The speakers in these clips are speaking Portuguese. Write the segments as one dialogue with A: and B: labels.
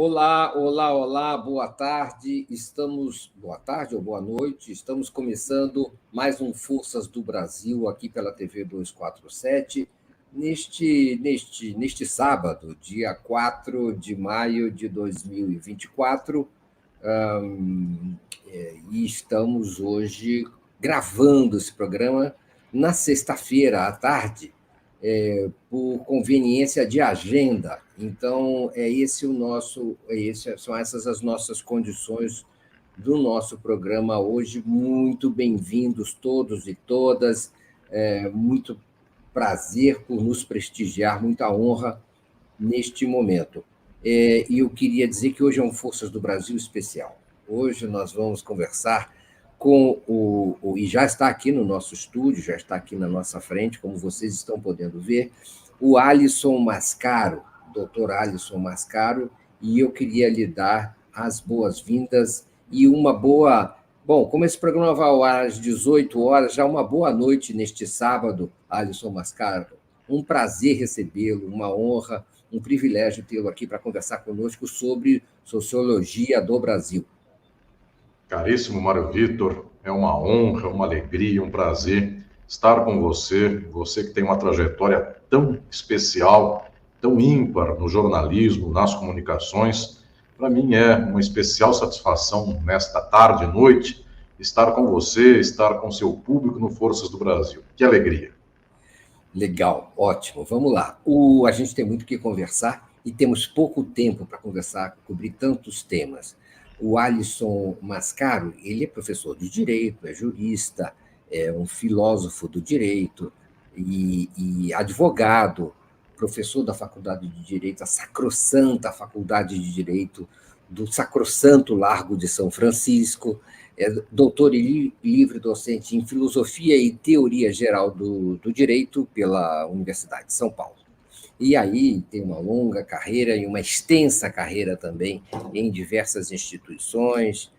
A: Olá, olá, olá, boa tarde. Boa tarde ou boa noite. Estamos começando mais um Forças do Brasil aqui pela TV 247, neste sábado, dia 4 de maio de 2024. E estamos hoje gravando esse programa na sexta-feira à tarde, por conveniência de agenda. Então, são essas as nossas condições do nosso programa hoje. Muito bem-vindos todos e todas. Muito prazer por nos prestigiar, muita honra neste momento. E eu queria dizer que hoje é um Forças do Brasil especial. Hoje nós vamos conversar e já está aqui no nosso estúdio, já está aqui na nossa frente, como vocês estão podendo ver, o Alisson Mascaro, doutor Alisson Mascaro, e eu queria lhe dar as boas-vindas e uma boa... Bom, como esse programa vai ao ar às 18 horas, já uma boa noite neste sábado, Alisson Mascaro. Um prazer recebê-lo, uma honra, um privilégio tê-lo aqui para conversar conosco sobre sociologia do Brasil.
B: Caríssimo Mário Vitor, é uma honra, uma alegria, um prazer estar com você, você que tem uma trajetória tão especial, tão ímpar no jornalismo, nas comunicações. Para mim é uma especial satisfação nesta tarde e noite estar com você, estar com seu público no Forças do Brasil. Que alegria!
A: Legal, ótimo. Vamos lá. A gente tem muito o que conversar e temos pouco tempo para conversar, cobrir tantos temas. O Alisson Mascaro, ele é professor de Direito, é jurista, é um filósofo do direito e advogado, professor da Faculdade de Direito, a sacrossanta Faculdade de Direito do Sacrossanto Largo de São Francisco, é doutor e livre docente em Filosofia e Teoria Geral do Direito pela Universidade de São Paulo. E aí tem uma longa carreira e uma extensa carreira também em diversas instituições,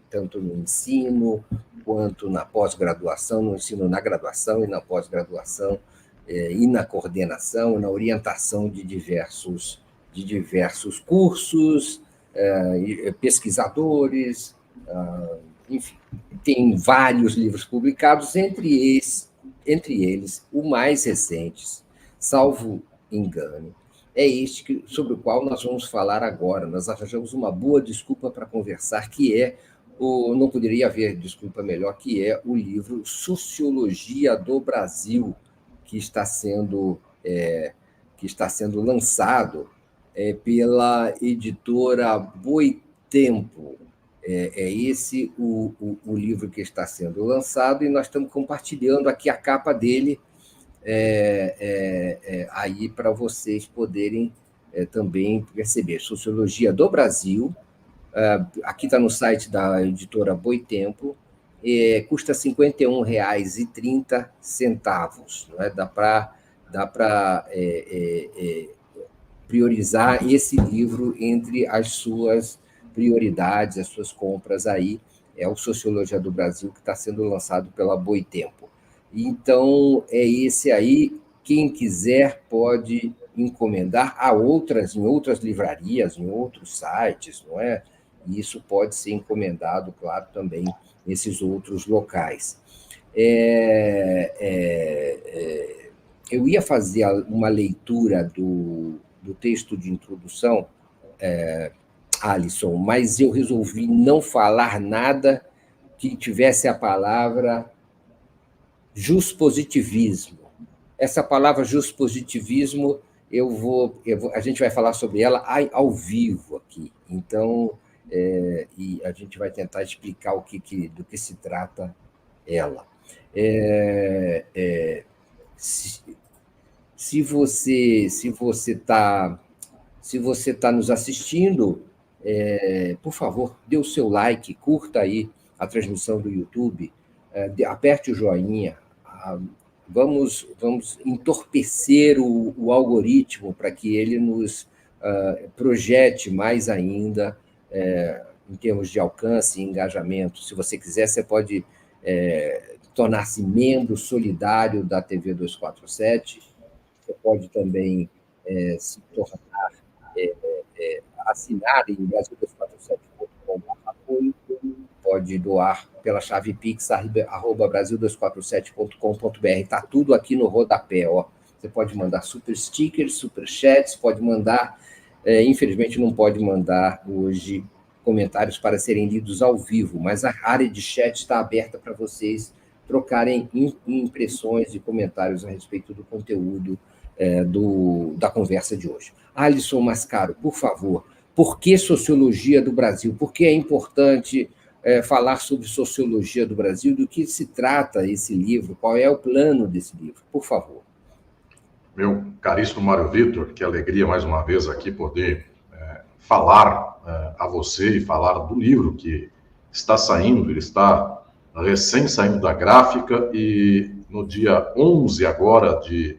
A: tanto no ensino quanto na pós-graduação, no ensino na graduação e na pós-graduação, e na coordenação, na orientação de diversos cursos, pesquisadores, enfim, tem vários livros publicados, entre eles, o mais recente, salvo engano, é este sobre o qual nós vamos falar agora. Nós arranjamos uma boa desculpa para conversar, não poderia haver desculpa melhor, que é o livro Sociologia do Brasil, que está sendo lançado pela editora Boitempo. É esse o livro que está sendo lançado, e nós estamos compartilhando aqui a capa dele aí para vocês poderem também perceber. Sociologia do Brasil, aqui está no site da editora Boitempo, custa R$ 51,30. Não é? Dá para priorizar esse livro entre as suas prioridades, as suas compras aí. É o Sociologia do Brasil, que está sendo lançado pela Boitempo. Então, é esse aí. Quem quiser pode encomendar em outras livrarias, em outros sites, não é? E isso pode ser encomendado, claro, também nesses outros locais. Eu ia fazer uma leitura do texto de introdução, Alisson, mas eu resolvi não falar nada que tivesse a palavra juspositivismo. Essa palavra juspositivismo, a gente vai falar sobre ela ao vivo aqui. Então, e a gente vai tentar explicar do que se trata ela. Se você está nos assistindo, por favor, dê o seu like, curta aí a transmissão do YouTube, aperte o joinha, vamos entorpecer o algoritmo para que ele nos projete mais ainda em termos de alcance e engajamento. Se você quiser, você pode tornar-se membro solidário da TV 247, você pode também se tornar assinarem Brasil247.com.br, pode doar pela chave Pix, @Brasil247.com.br. Está tudo aqui no rodapé. Ó. Você pode mandar super stickers, super chats, pode mandar... infelizmente, não pode mandar hoje comentários para serem lidos ao vivo, mas a área de chat está aberta para vocês trocarem impressões e comentários a respeito do conteúdo da conversa de hoje. Alisson Mascaro, por favor, por que Sociologia do Brasil? Por que é importante falar sobre Sociologia do Brasil? Do que se trata esse livro? Qual é o plano desse livro? Por favor.
B: Meu caríssimo Mário Vitor, que alegria mais uma vez aqui poder falar a você e falar do livro que está saindo, ele está recém saindo da gráfica e no dia 11 agora de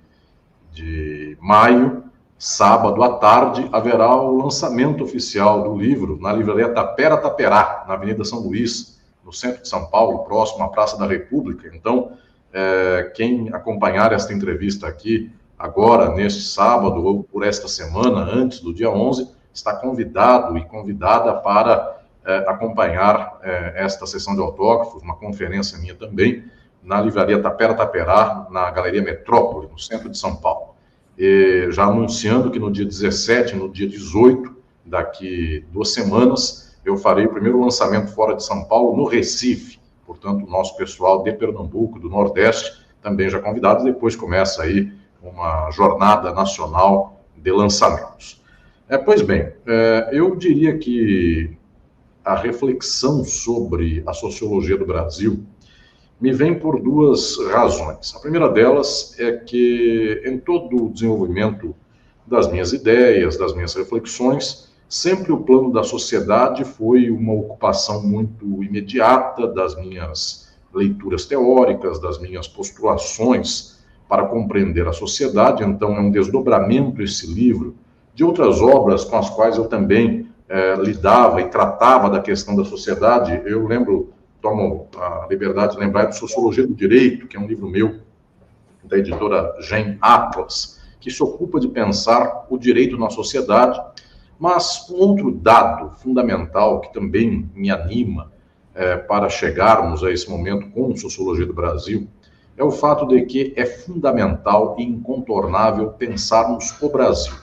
B: maio, sábado à tarde, haverá o lançamento oficial do livro na livraria Tapera Taperá, na Avenida São Luís, no centro de São Paulo, próximo à Praça da República. Então, quem acompanhar esta entrevista aqui agora, neste sábado, ou por esta semana, antes do dia 11, está convidado e convidada para acompanhar esta sessão de autógrafos, uma conferência minha também, na livraria Tapera Taperá, na Galeria Metrópole, no centro de São Paulo. E já anunciando que no dia 17, no dia 18, daqui 2 semanas, eu farei o primeiro lançamento fora de São Paulo, no Recife. Portanto, o nosso pessoal de Pernambuco, do Nordeste, também já convidado. Depois começa aí uma jornada nacional de lançamentos. Pois bem, eu diria que a reflexão sobre a sociologia do Brasil me vem por 2 razões. A primeira delas é que, em todo o desenvolvimento das minhas ideias, das minhas reflexões, sempre o plano da sociedade foi uma ocupação muito imediata das minhas leituras teóricas, das minhas postulações para compreender a sociedade. Então, é um desdobramento esse livro de outras obras com as quais eu também lidava e tratava da questão da sociedade. Eu tomo a liberdade de lembrar de Sociologia do Direito, que é um livro meu, da editora Gen Atlas, que se ocupa de pensar o direito na sociedade. Mas um outro dado fundamental que também me anima para chegarmos a esse momento com Sociologia do Brasil é o fato de que é fundamental e incontornável pensarmos o Brasil.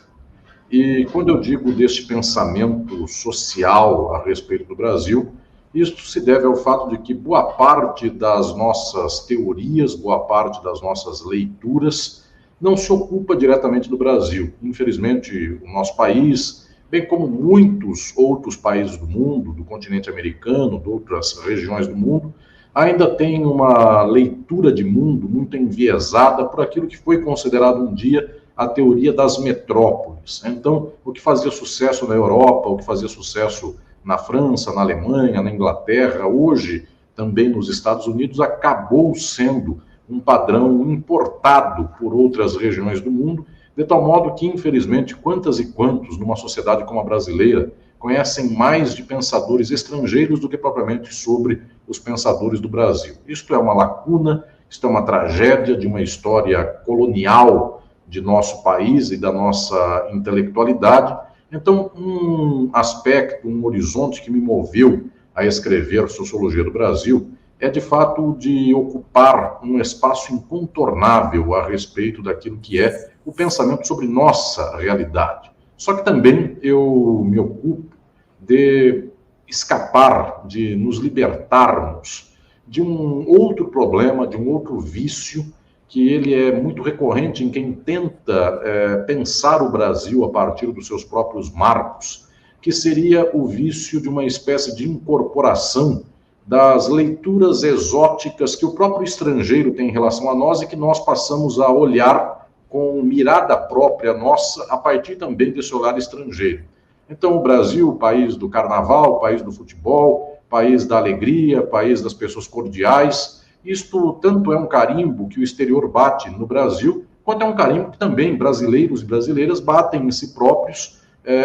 B: E quando eu digo deste pensamento social a respeito do Brasil, isso se deve ao fato de que boa parte das nossas teorias, boa parte das nossas leituras não se ocupa diretamente do Brasil. Infelizmente, o nosso país, bem como muitos outros países do mundo, do continente americano, de outras regiões do mundo, ainda tem uma leitura de mundo muito enviesada por aquilo que foi considerado um dia a teoria das metrópoles. Então, o que fazia sucesso na Europa, o que fazia sucesso na França, na Alemanha, na Inglaterra, hoje também nos Estados Unidos, acabou sendo um padrão importado por outras regiões do mundo, de tal modo que, infelizmente, quantas e quantos numa sociedade como a brasileira conhecem mais de pensadores estrangeiros do que propriamente sobre os pensadores do Brasil. Isto é uma lacuna, isto é uma tragédia de uma história colonial de nosso país e da nossa intelectualidade. Então, um aspecto, um horizonte que me moveu a escrever Sociologia do Brasil é, de fato, de ocupar um espaço incontornável a respeito daquilo que é o pensamento sobre nossa realidade. Só que também eu me ocupo de escapar, de nos libertarmos de um outro problema, de um outro vício, que ele é muito recorrente em quem tenta pensar o Brasil a partir dos seus próprios marcos, que seria o vício de uma espécie de incorporação das leituras exóticas que o próprio estrangeiro tem em relação a nós e que nós passamos a olhar com mirada própria nossa a partir também desse olhar estrangeiro. Então, o Brasil, o país do carnaval, o país do futebol, país da alegria, país das pessoas cordiais, isto tanto é um carimbo que o exterior bate no Brasil, quanto é um carimbo que também brasileiros e brasileiras batem em si próprios,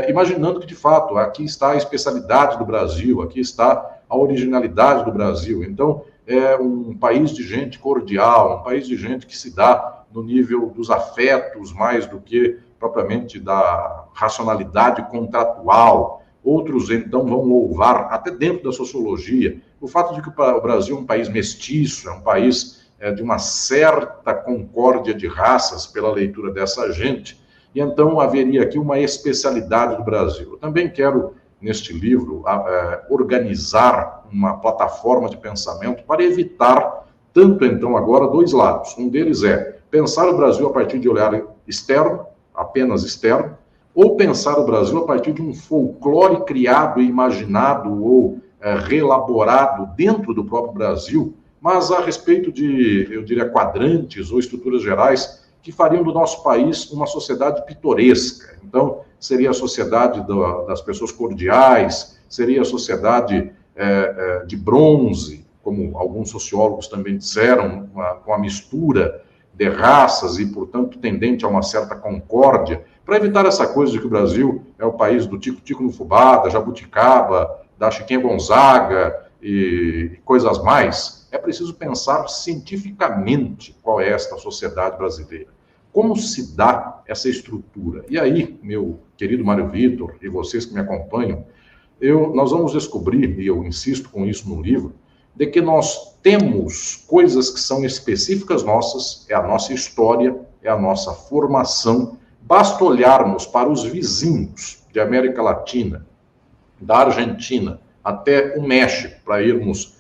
B: imaginando que, de fato, aqui está a especialidade do Brasil, aqui está a originalidade do Brasil. Então, é um país de gente cordial, um país de gente que se dá no nível dos afetos mais do que propriamente da racionalidade contratual. Outros, então, vão louvar, até dentro da sociologia, o fato de que o Brasil é um país mestiço, é um país de uma certa concórdia de raças, pela leitura dessa gente, e então haveria aqui uma especialidade do Brasil. Eu também quero, neste livro, organizar uma plataforma de pensamento para evitar, tanto então agora, dois lados. Um deles é pensar o Brasil a partir de olhar externo, apenas externo, ou pensar o Brasil a partir de um folclore criado e imaginado ou reelaborado dentro do próprio Brasil, mas a respeito de, eu diria, quadrantes ou estruturas gerais que fariam do nosso país uma sociedade pitoresca. Então, seria a sociedade das pessoas cordiais, seria a sociedade de bronze, como alguns sociólogos também disseram, com a mistura de raças e, portanto, tendente a uma certa concórdia, para evitar essa coisa de que o Brasil é o país do tico-tico no fubá, da jabuticaba, da Chiquinha Gonzaga e coisas mais. É preciso pensar cientificamente qual é esta sociedade brasileira. Como se dá essa estrutura? E aí, meu querido Mário Vitor e vocês que me acompanham, nós vamos descobrir, e eu insisto com isso no livro, de que nós temos coisas que são específicas nossas, é a nossa história, é a nossa formação. Basta olharmos para os vizinhos de América Latina, da Argentina até o México, para irmos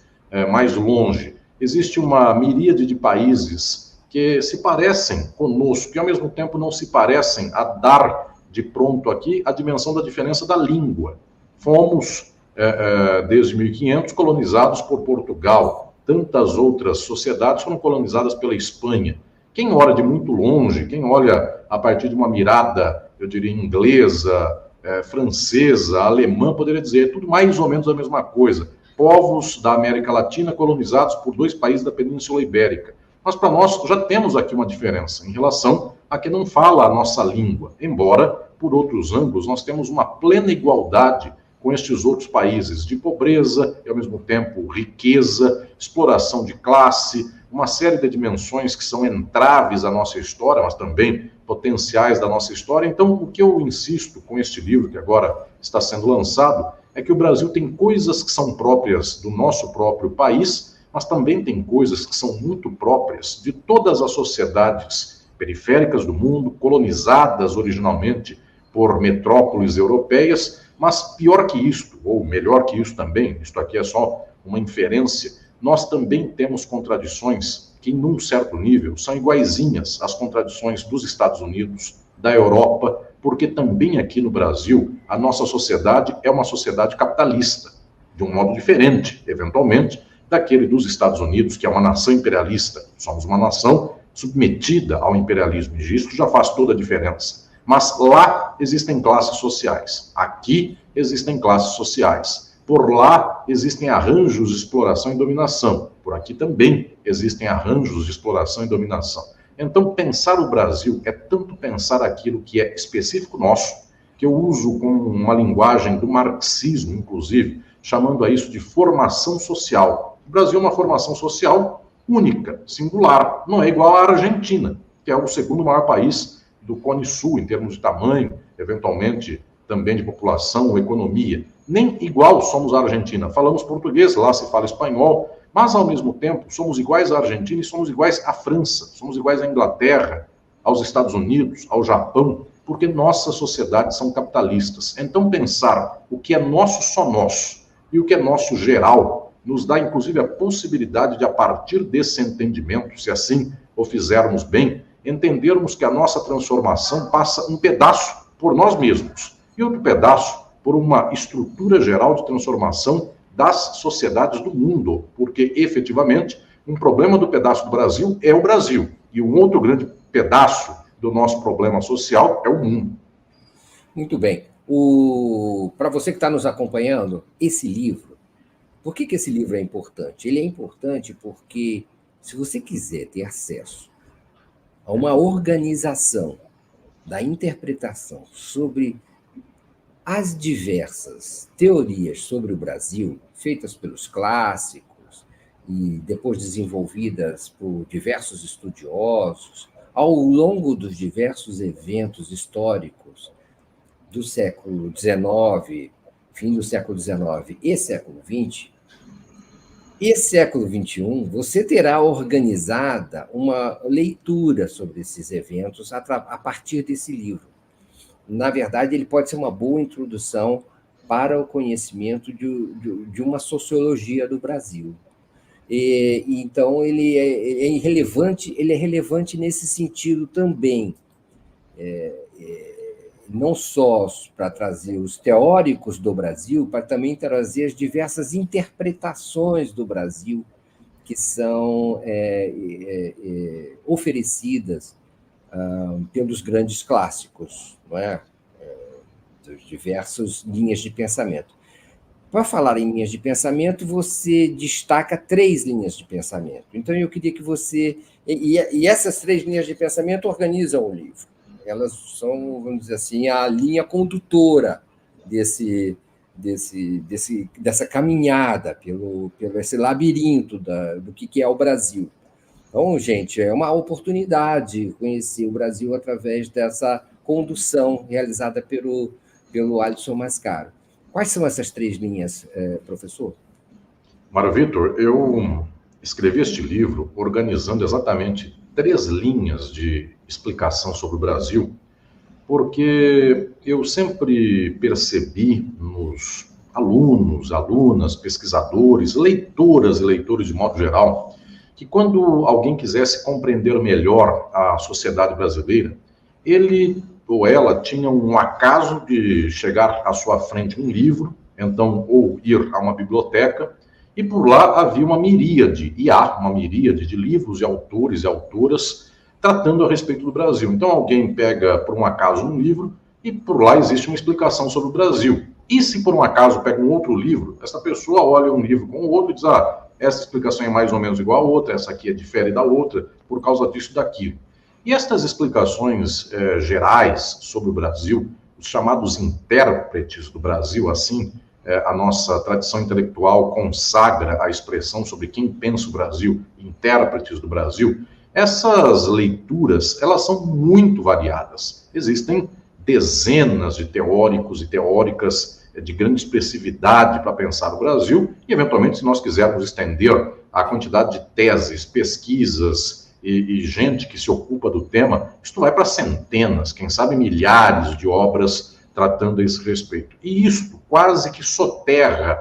B: mais longe. Existe uma miríade de países que se parecem conosco e, ao mesmo tempo, não se parecem a dar de pronto aqui a dimensão da diferença da língua. Fomos, desde 1500, colonizados por Portugal. Tantas outras sociedades foram colonizadas pela Espanha. Quem olha de muito longe, quem olha a partir de uma mirada, eu diria, inglesa, francesa, alemã, poderia dizer tudo mais ou menos a mesma coisa. Povos da América Latina colonizados por dois países da Península Ibérica. Mas para nós já temos aqui uma diferença em relação a quem não fala a nossa língua, embora, por outros ângulos, nós temos uma plena igualdade com estes outros países de pobreza e, ao mesmo tempo, riqueza, exploração de classe, uma série de dimensões que são entraves à nossa história, mas também potenciais da nossa história. Então, o que eu insisto com este livro, que agora está sendo lançado, é que o Brasil tem coisas que são próprias do nosso próprio país, mas também tem coisas que são muito próprias de todas as sociedades periféricas do mundo, colonizadas originalmente por metrópoles europeias, mas pior que isto, ou melhor que isso também, isto aqui é só uma inferência, nós também temos contradições que, num certo nível, são iguaizinhas às contradições dos Estados Unidos, da Europa, porque também aqui no Brasil, a nossa sociedade é uma sociedade capitalista, de um modo diferente, eventualmente, daquele dos Estados Unidos, que é uma nação imperialista. Somos uma nação submetida ao imperialismo, e isso já faz toda a diferença. Mas lá existem classes sociais, aqui existem classes sociais. Por lá existem arranjos de exploração e dominação, por aqui também existem arranjos de exploração e dominação. Então, pensar o Brasil é tanto pensar aquilo que é específico nosso, que eu uso com uma linguagem do marxismo, inclusive, chamando a isso de formação social. O Brasil é uma formação social única, singular, não é igual à Argentina, que é o segundo maior país do Cone Sul, em termos de tamanho, eventualmente também de população ou economia. Nem igual somos à Argentina. Falamos português, lá se fala espanhol, mas, ao mesmo tempo, somos iguais à Argentina e somos iguais à França, somos iguais à Inglaterra, aos Estados Unidos, ao Japão, porque nossas sociedades são capitalistas. Então, pensar o que é nosso só nosso e o que é nosso geral nos dá, inclusive, a possibilidade de, a partir desse entendimento, se assim o fizermos bem, entendermos que a nossa transformação passa um pedaço por nós mesmos e outro pedaço por uma estrutura geral de transformação das sociedades do mundo, porque, efetivamente, um problema do pedaço do Brasil é o Brasil, e um outro grande pedaço do nosso problema social é o mundo.
A: Muito bem. Para você que está nos acompanhando, esse livro, por que esse livro é importante? Ele é importante porque, se você quiser ter acesso a uma organização da interpretação sobre as diversas teorias sobre o Brasil, feitas pelos clássicos e depois desenvolvidas por diversos estudiosos, ao longo dos diversos eventos históricos do século XIX, fim do século XIX e século XX, e século XXI, você terá organizada uma leitura sobre esses eventos a partir desse livro. Na verdade, ele pode ser uma boa introdução para o conhecimento de uma sociologia do Brasil. Então, ele é relevante nesse sentido também, não só para trazer os teóricos do Brasil, para também trazer as diversas interpretações do Brasil que são oferecidas pelos grandes clássicos, não é? Das diversas linhas de pensamento. Para falar em linhas de pensamento, você destaca 3 linhas de pensamento. Então, eu queria que você... E essas 3 linhas de pensamento organizam o livro. Elas são, vamos dizer assim, a linha condutora dessa caminhada, pelo esse labirinto do que é o Brasil. Então, gente, é uma oportunidade conhecer o Brasil através dessa condução realizada pelo Alisson Mascaro. Quais são essas 3 linhas, professor?
B: Mário Vitor, eu escrevi este livro organizando exatamente 3 linhas de explicação sobre o Brasil, porque eu sempre percebi nos alunos, alunas, pesquisadores, leitoras e leitores de modo geral, que quando alguém quisesse compreender melhor a sociedade brasileira, ele ou ela tinha um acaso de chegar à sua frente um livro, então, ou ir a uma biblioteca, e por lá havia uma miríade, e há uma miríade de livros e autores e autoras tratando a respeito do Brasil. Então, alguém pega, por um acaso, um livro, e por lá existe uma explicação sobre o Brasil. E se, por um acaso, pega um outro livro, essa pessoa olha um livro com o outro e diz, essa explicação é mais ou menos igual a outra, essa aqui difere da outra, por causa disso e daquilo. E estas explicações gerais sobre o Brasil, os chamados intérpretes do Brasil, assim, a nossa tradição intelectual consagra a expressão sobre quem pensa o Brasil, intérpretes do Brasil, essas leituras, elas são muito variadas. Existem dezenas de teóricos e teóricas de grande expressividade para pensar o Brasil, e, eventualmente, se nós quisermos estender a quantidade de teses, pesquisas e gente que se ocupa do tema, isto vai para centenas, quem sabe milhares de obras tratando a esse respeito. E isto quase que soterra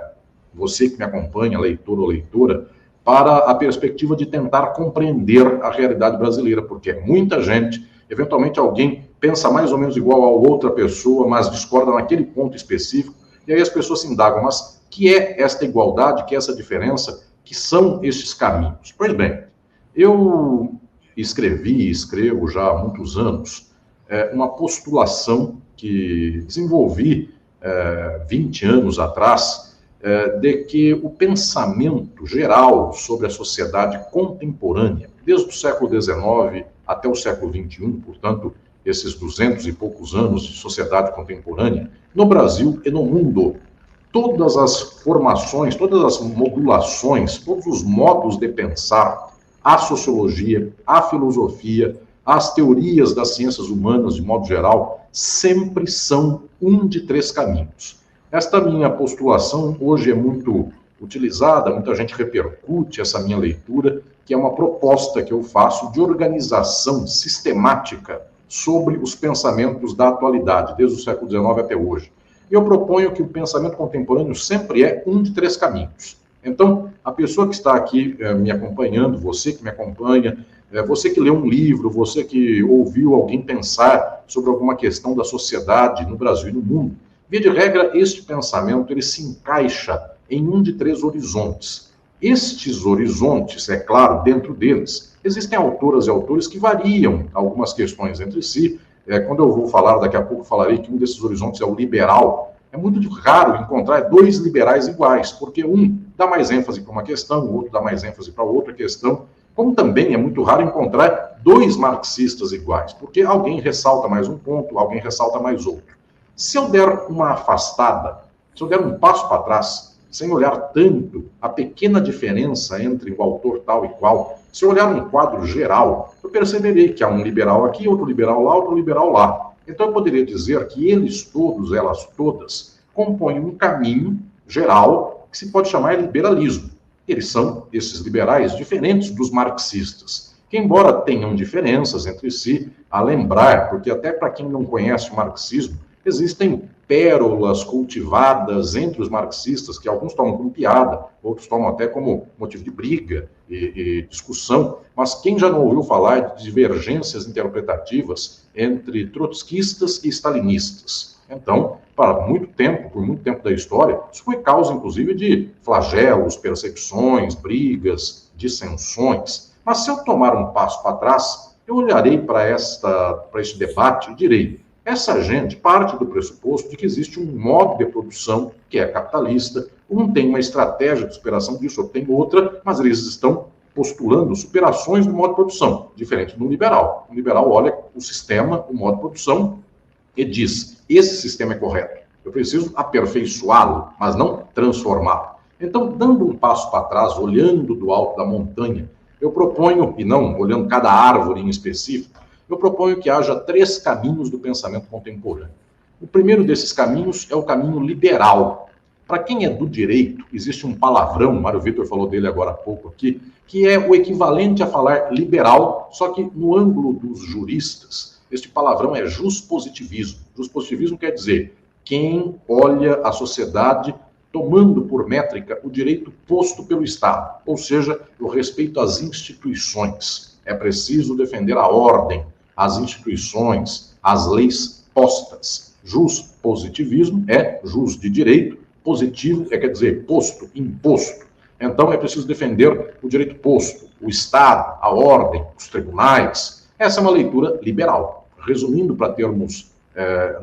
B: você que me acompanha, leitor ou leitora, para a perspectiva de tentar compreender a realidade brasileira, porque é muita gente, eventualmente alguém pensa mais ou menos igual a outra pessoa, mas discorda naquele ponto específico, e aí as pessoas se indagam, mas que é esta igualdade, que é essa diferença, que são estes caminhos? Pois bem, eu escrevi e escrevo já há muitos anos uma postulação que desenvolvi 20 anos atrás, de que o pensamento geral sobre a sociedade contemporânea, desde o século XIX até o século XXI, portanto, esses 200 e poucos anos de sociedade contemporânea, no Brasil e no mundo, todas as formações, todas as modulações, todos os modos de pensar, a sociologia, a filosofia, as teorias das ciências humanas, de modo geral, sempre são um de 3 caminhos. Esta minha postulação hoje é muito utilizada, muita gente repercute essa minha leitura, que é uma proposta que eu faço de organização sistemática sobre os pensamentos da atualidade, desde o século XIX até hoje. Eu proponho que o pensamento contemporâneo sempre é um de 3 caminhos. Então, a pessoa que está aqui me acompanhando, você que me acompanha, você que leu um livro, você que ouviu alguém pensar sobre alguma questão da sociedade no Brasil e no mundo, via de regra, este pensamento ele se encaixa em um de 3 horizontes. Estes horizontes, é claro, dentro deles, existem autoras e autores que variam algumas questões entre si. Quando eu vou falar, daqui a pouco falarei que um desses horizontes é o liberal. É muito raro encontrar 2 liberais iguais, porque um dá mais ênfase para uma questão, o outro dá mais ênfase para outra questão, como também é muito raro encontrar 2 marxistas iguais, porque alguém ressalta mais um ponto, alguém ressalta mais outro. Se eu der uma afastada, se eu der um passo para trás, sem olhar tanto a pequena diferença entre o autor tal e qual, se eu olhar um quadro geral, eu perceberei que há um liberal aqui, outro liberal lá, outro liberal lá. Então eu poderia dizer que eles todos, elas todas, compõem um caminho geral que se pode chamar de liberalismo. Eles são, esses liberais, diferentes dos marxistas, que embora tenham diferenças entre si, a lembrar, porque até para quem não conhece o marxismo, existem pérolas cultivadas entre os marxistas, que alguns tomam como piada, outros tomam até como motivo de briga e discussão, mas quem já não ouviu falar de divergências interpretativas entre trotskistas e stalinistas? Então, por muito tempo da história, isso foi causa, inclusive, de flagelos, perseguições, brigas, dissensões. Mas se eu tomar um passo para trás, eu olharei para este debate e direi: essa gente parte do pressuposto de que existe um modo de produção que é capitalista, um tem uma estratégia de superação disso, outro tem outra, mas eles estão postulando superações do modo de produção, diferente do liberal. O liberal olha o sistema, o modo de produção, e diz: esse sistema é correto, eu preciso aperfeiçoá-lo, mas não transformá-lo. Então, dando um passo para trás, olhando do alto da montanha, eu proponho, e não olhando cada árvore em específico, eu proponho que haja 3 caminhos do pensamento contemporâneo. O primeiro desses caminhos é o caminho liberal. Para quem é do direito, existe um palavrão, o Mário Vitor falou dele agora há pouco aqui, que é o equivalente a falar liberal, só que no ângulo dos juristas, este palavrão é juspositivismo. Juspositivismo quer dizer quem olha a sociedade tomando por métrica o direito posto pelo Estado, ou seja, o respeito às instituições. É preciso defender a ordem, as instituições, as leis postas. Juspositivismo é jus de direito, positivo quer dizer posto, imposto. Então é preciso defender o direito posto, o Estado, a ordem, os tribunais. Essa é uma leitura liberal. Resumindo para termos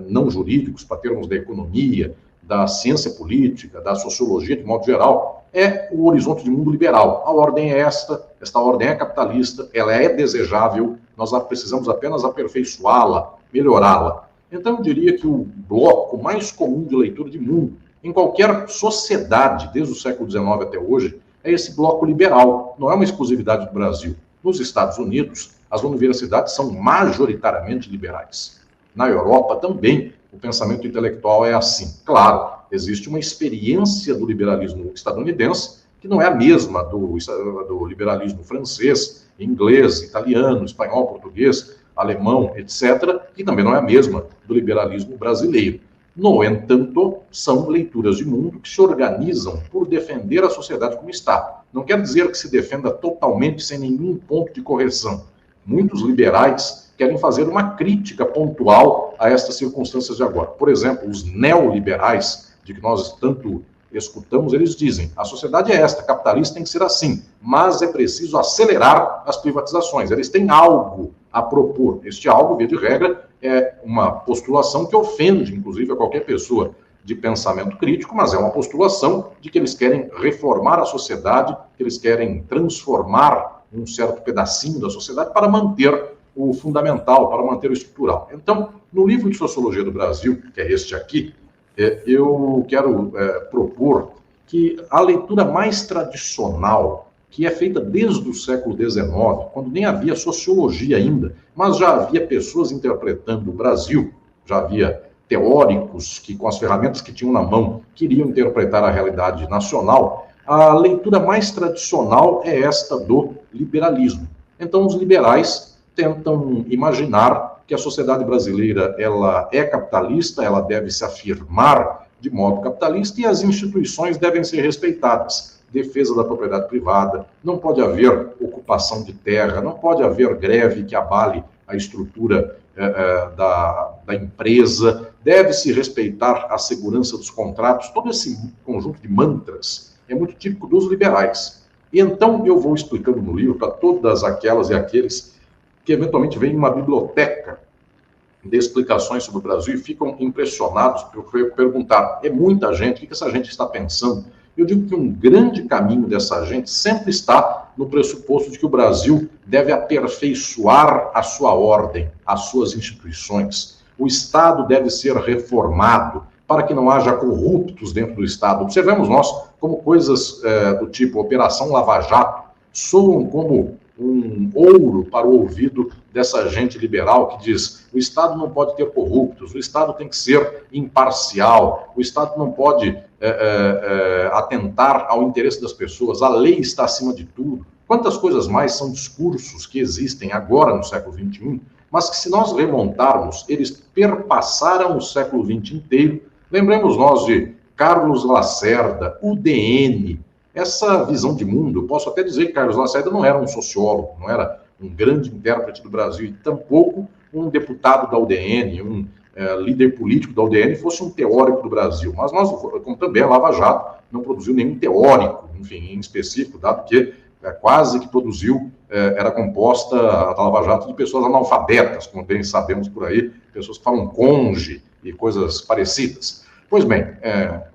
B: não jurídicos, para termos da economia, da ciência política, da sociologia de modo geral, é o horizonte de mundo liberal. A ordem é esta ordem é capitalista, ela é desejável, nós precisamos apenas aperfeiçoá-la, melhorá-la. Então eu diria que o bloco mais comum de leitura de mundo, em qualquer sociedade, desde o século XIX até hoje, é esse bloco liberal. Não é uma exclusividade do Brasil. Nos Estados Unidos, as universidades são majoritariamente liberais. Na Europa também, o pensamento intelectual é assim. Claro, existe uma experiência do liberalismo estadunidense que não é a mesma do liberalismo francês, inglês, italiano, espanhol, português, alemão, etc., e também não é a mesma do liberalismo brasileiro. No entanto, são leituras de mundo que se organizam por defender a sociedade como está. Não quer dizer que se defenda totalmente sem nenhum ponto de correção. Muitos liberais querem fazer uma crítica pontual a estas circunstâncias de agora. Por exemplo, os neoliberais, de que nós tanto escutamos, eles dizem: a sociedade é esta, capitalista tem que ser assim, mas é preciso acelerar as privatizações. Eles têm algo a propor. Este algo, via de regra, é uma postulação que ofende, inclusive, a qualquer pessoa de pensamento crítico, mas é uma postulação de que eles querem reformar a sociedade, que eles querem transformar um certo pedacinho da sociedade para manter o fundamental, para manter o estrutural. Então, no livro de Sociologia do Brasil, que é este aqui, eu quero propor que a leitura mais tradicional, que é feita desde o século XIX, quando nem havia sociologia ainda, mas já havia pessoas interpretando o Brasil, já havia teóricos que, com as ferramentas que tinham na mão, queriam interpretar a realidade nacional. A leitura mais tradicional é esta do liberalismo. Então, os liberais tentam imaginar que a sociedade brasileira ela é capitalista, ela deve se afirmar de modo capitalista e as instituições devem ser respeitadas. Defesa da propriedade privada, não pode haver ocupação de terra, não pode haver greve que abale a estrutura da empresa, deve-se respeitar a segurança dos contratos. Todo esse conjunto de mantras é muito típico dos liberais. E então eu vou explicando no livro para todas aquelas e aqueles que eventualmente vêm uma biblioteca de explicações sobre o Brasil e ficam impressionados por perguntar: é muita gente, o que essa gente está pensando? Eu digo que um grande caminho dessa gente sempre está no pressuposto de que o Brasil deve aperfeiçoar a sua ordem, as suas instituições. O Estado deve ser reformado para que não haja corruptos dentro do Estado. Observemos nós como coisas do tipo Operação Lava Jato, soam como um ouro para o ouvido dessa gente liberal que diz: o Estado não pode ter corruptos, o Estado tem que ser imparcial, o Estado não pode atentar ao interesse das pessoas, a lei está acima de tudo. Quantas coisas mais são discursos que existem agora no século XXI, mas que, se nós remontarmos, eles perpassaram o século XX inteiro. Lembremos nós de Carlos Lacerda, UDN, essa visão de mundo. Eu posso até dizer que Carlos Lacerda não era um sociólogo, não era um grande intérprete do Brasil, e tampouco um deputado da UDN, um líder político da UDN fosse um teórico do Brasil. Mas nós, como também a Lava Jato, não produziu nenhum teórico, enfim, em específico, dado que quase que produziu, era composta a Lava Jato de pessoas analfabetas, como bem sabemos por aí, pessoas que falam conge e coisas parecidas. Pois bem,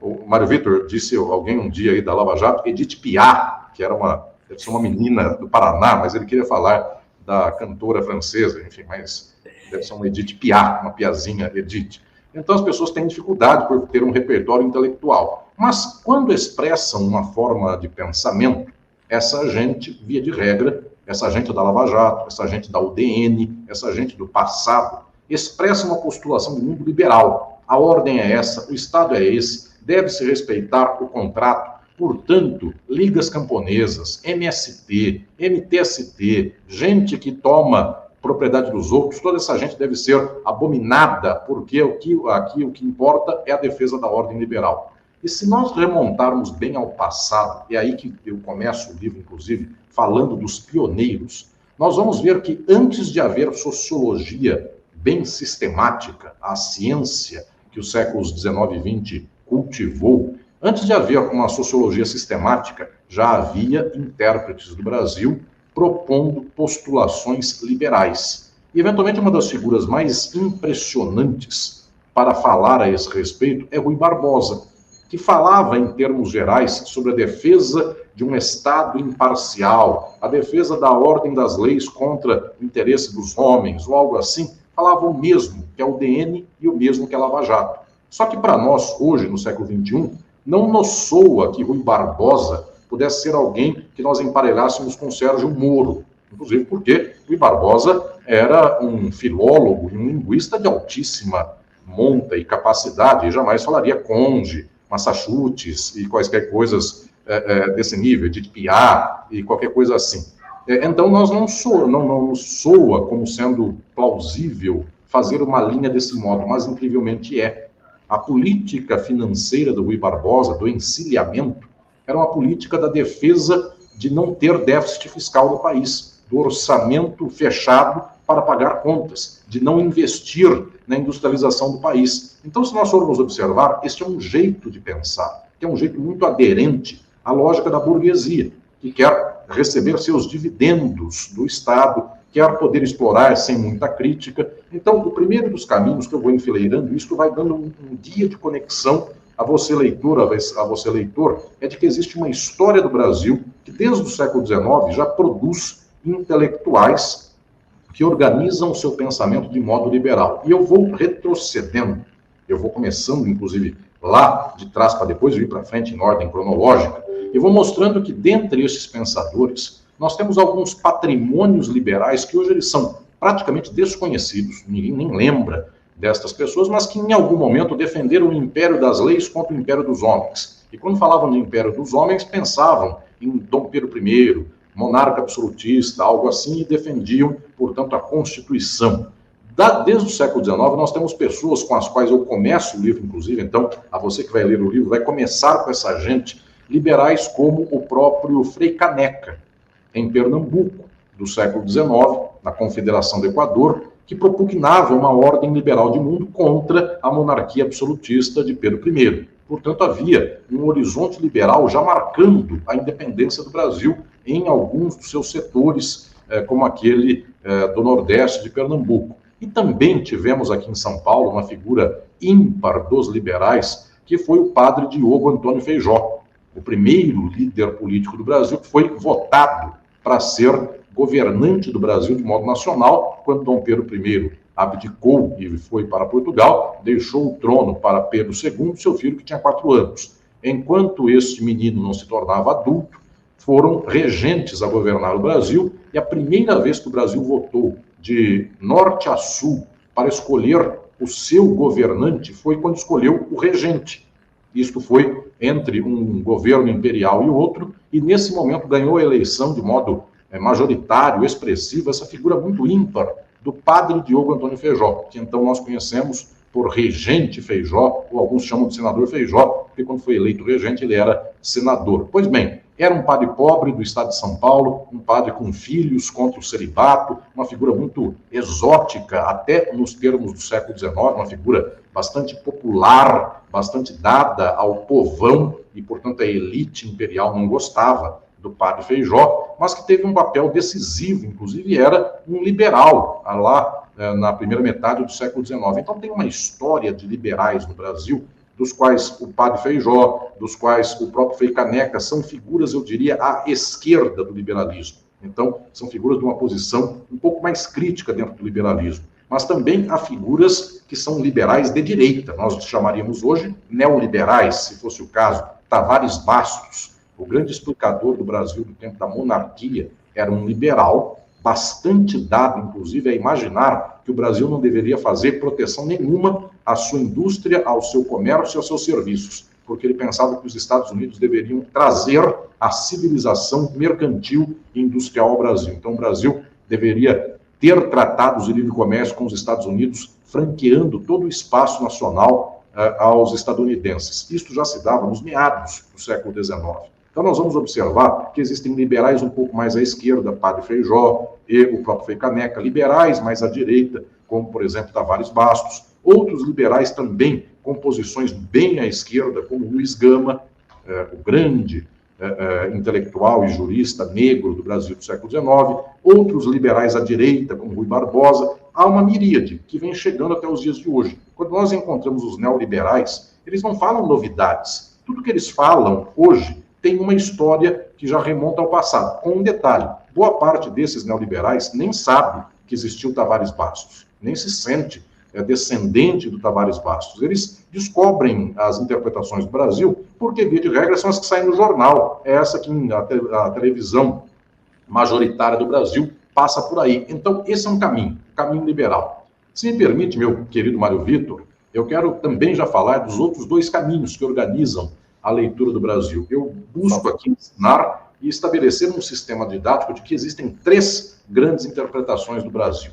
B: o Mário Vitor disse alguém um dia aí da Lava Jato, Edith Piaf, que deve ser uma menina do Paraná, mas ele queria falar da cantora francesa, enfim, mas deve ser uma Edith Piaf, uma piazinha Edith. Então as pessoas têm dificuldade por ter um repertório intelectual. Mas quando expressam uma forma de pensamento, essa gente, via de regra, essa gente da Lava Jato, essa gente da UDN, essa gente do passado, expressa uma postulação de mundo liberal. A ordem é essa, o Estado é esse, deve-se respeitar o contrato. Portanto, ligas camponesas, MST, MTST, gente que toma propriedade dos outros, toda essa gente deve ser abominada, porque aqui o que importa é a defesa da ordem liberal. E se nós remontarmos bem ao passado, é aí que eu começo o livro, inclusive, falando dos pioneiros, nós vamos ver que antes de haver sociologia bem sistemática, a ciência que os séculos XIX e XX cultivou, antes de haver uma sociologia sistemática, já havia intérpretes do Brasil propondo postulações liberais. E, eventualmente, uma das figuras mais impressionantes para falar a esse respeito é Rui Barbosa, que falava, em termos gerais, sobre a defesa de um Estado imparcial, a defesa da ordem das leis contra o interesse dos homens, ou algo assim. Falava o mesmo que a UDN e o mesmo que a Lava Jato. Só que para nós, hoje, no século XXI, não nos soa que Rui Barbosa pudesse ser alguém que nós emparelhássemos com Sérgio Moro, inclusive porque Rui Barbosa era um filólogo e um linguista de altíssima monta e capacidade, e jamais falaria conge, Massachusetts e quaisquer coisas desse nível, de Piá e qualquer coisa assim. Então, nós não soa como sendo plausível fazer uma linha desse modo, mas incrivelmente é. A política financeira do Rui Barbosa, do encilhamento, era uma política da defesa de não ter déficit fiscal no país, do orçamento fechado para pagar contas, de não investir na industrialização do país. Então, se nós formos observar, este é um jeito de pensar, que é um jeito muito aderente à lógica da burguesia, que quer receber seus dividendos do Estado, quer poder explorar sem muita crítica. Então, o primeiro dos caminhos que eu vou enfileirando, isso vai dando um guia de conexão a você, leitor, é de que existe uma história do Brasil que, desde o século XIX, já produz intelectuais que organizam o seu pensamento de modo liberal. E eu vou retrocedendo, eu vou começando, inclusive, lá de trás para depois vir para frente em ordem cronológica, e vou mostrando que, dentre esses pensadores, nós temos alguns patrimônios liberais que hoje eles são praticamente desconhecidos, ninguém nem lembra destas pessoas, mas que em algum momento defenderam o império das leis contra o império dos homens. E quando falavam do império dos homens, pensavam em Dom Pedro I, monarca absolutista, algo assim, e defendiam, portanto, a Constituição. Desde o século XIX, nós temos pessoas com as quais eu começo o livro, inclusive, então, a você que vai ler o livro, vai começar com essa gente, liberais como o próprio Frei Caneca, em Pernambuco, do século XIX, na Confederação do Equador, que propugnava uma ordem liberal de mundo contra a monarquia absolutista de Pedro I. Portanto, havia um horizonte liberal já marcando a independência do Brasil em alguns dos seus setores, como aquele do Nordeste de Pernambuco. E também tivemos aqui em São Paulo uma figura ímpar dos liberais, que foi o padre Diogo Antônio Feijó, o primeiro líder político do Brasil que foi votado para ser governante do Brasil de modo nacional, quando Dom Pedro I abdicou e foi para Portugal, deixou o trono para Pedro II, seu filho que tinha 4 anos. enquanto este menino não se tornava adulto, foram regentes a governar o Brasil, e a primeira vez que o Brasil votou de norte a sul para escolher o seu governante foi quando escolheu o regente. Isto foi entre um governo imperial e outro, e nesse momento ganhou a eleição de modo majoritário, expressivo, essa figura muito ímpar do padre Diogo Antônio Feijó, que então nós conhecemos por regente Feijó, ou alguns chamam de senador Feijó, porque quando foi eleito regente ele era senador. Pois bem, era um padre pobre do estado de São Paulo, um padre com filhos contra o celibato, uma figura muito exótica, até nos termos do século XIX, uma figura bastante popular, bastante dada ao povão, e portanto a elite imperial não gostava do padre Feijó, mas que teve um papel decisivo, inclusive era um liberal, lá na primeira metade do século XIX. Então tem uma história de liberais no Brasil, dos quais o padre Feijó, dos quais o próprio Frei Caneca, são figuras, eu diria, à esquerda do liberalismo. Então, são figuras de uma posição um pouco mais crítica dentro do liberalismo. Mas também há figuras que são liberais de direita, nós chamaríamos hoje neoliberais, se fosse o caso. Tavares Bastos, o grande explicador do Brasil do tempo da monarquia, era um liberal, bastante dado, inclusive, a imaginar que o Brasil não deveria fazer proteção nenhuma à sua indústria, ao seu comércio e aos seus serviços, porque ele pensava que os Estados Unidos deveriam trazer a civilização mercantil e industrial ao Brasil. Então, o Brasil deveria ter tratados de livre comércio com os Estados Unidos, franqueando todo o espaço nacional aos estadunidenses. Isto já se dava nos meados do século XIX. Então, nós vamos observar que existem liberais um pouco mais à esquerda, padre Feijó e o próprio Frei Caneca, liberais mais à direita, como, por exemplo, Tavares Bastos, outros liberais também com posições bem à esquerda, como Luiz Gama, o grande intelectual e jurista negro do Brasil do século XIX, outros liberais à direita, como Rui Barbosa. Há uma miríade que vem chegando até os dias de hoje. Quando nós encontramos os neoliberais, eles não falam novidades. Tudo que eles falam hoje tem uma história que já remonta ao passado. Com um detalhe, boa parte desses neoliberais nem sabe que existiu Tavares Bastos, nem se sente descendente do Tavares Bastos. Eles descobrem as interpretações do Brasil porque, via de regra, são as que saem no jornal. É essa que a televisão majoritária do Brasil passa por aí. Então, esse é um caminho liberal. Se me permite, meu querido Mário Vitor, eu quero também já falar dos outros dois caminhos que organizam a leitura do Brasil. Eu busco aqui ensinar e estabelecer um sistema didático de que existem 3 grandes interpretações do Brasil.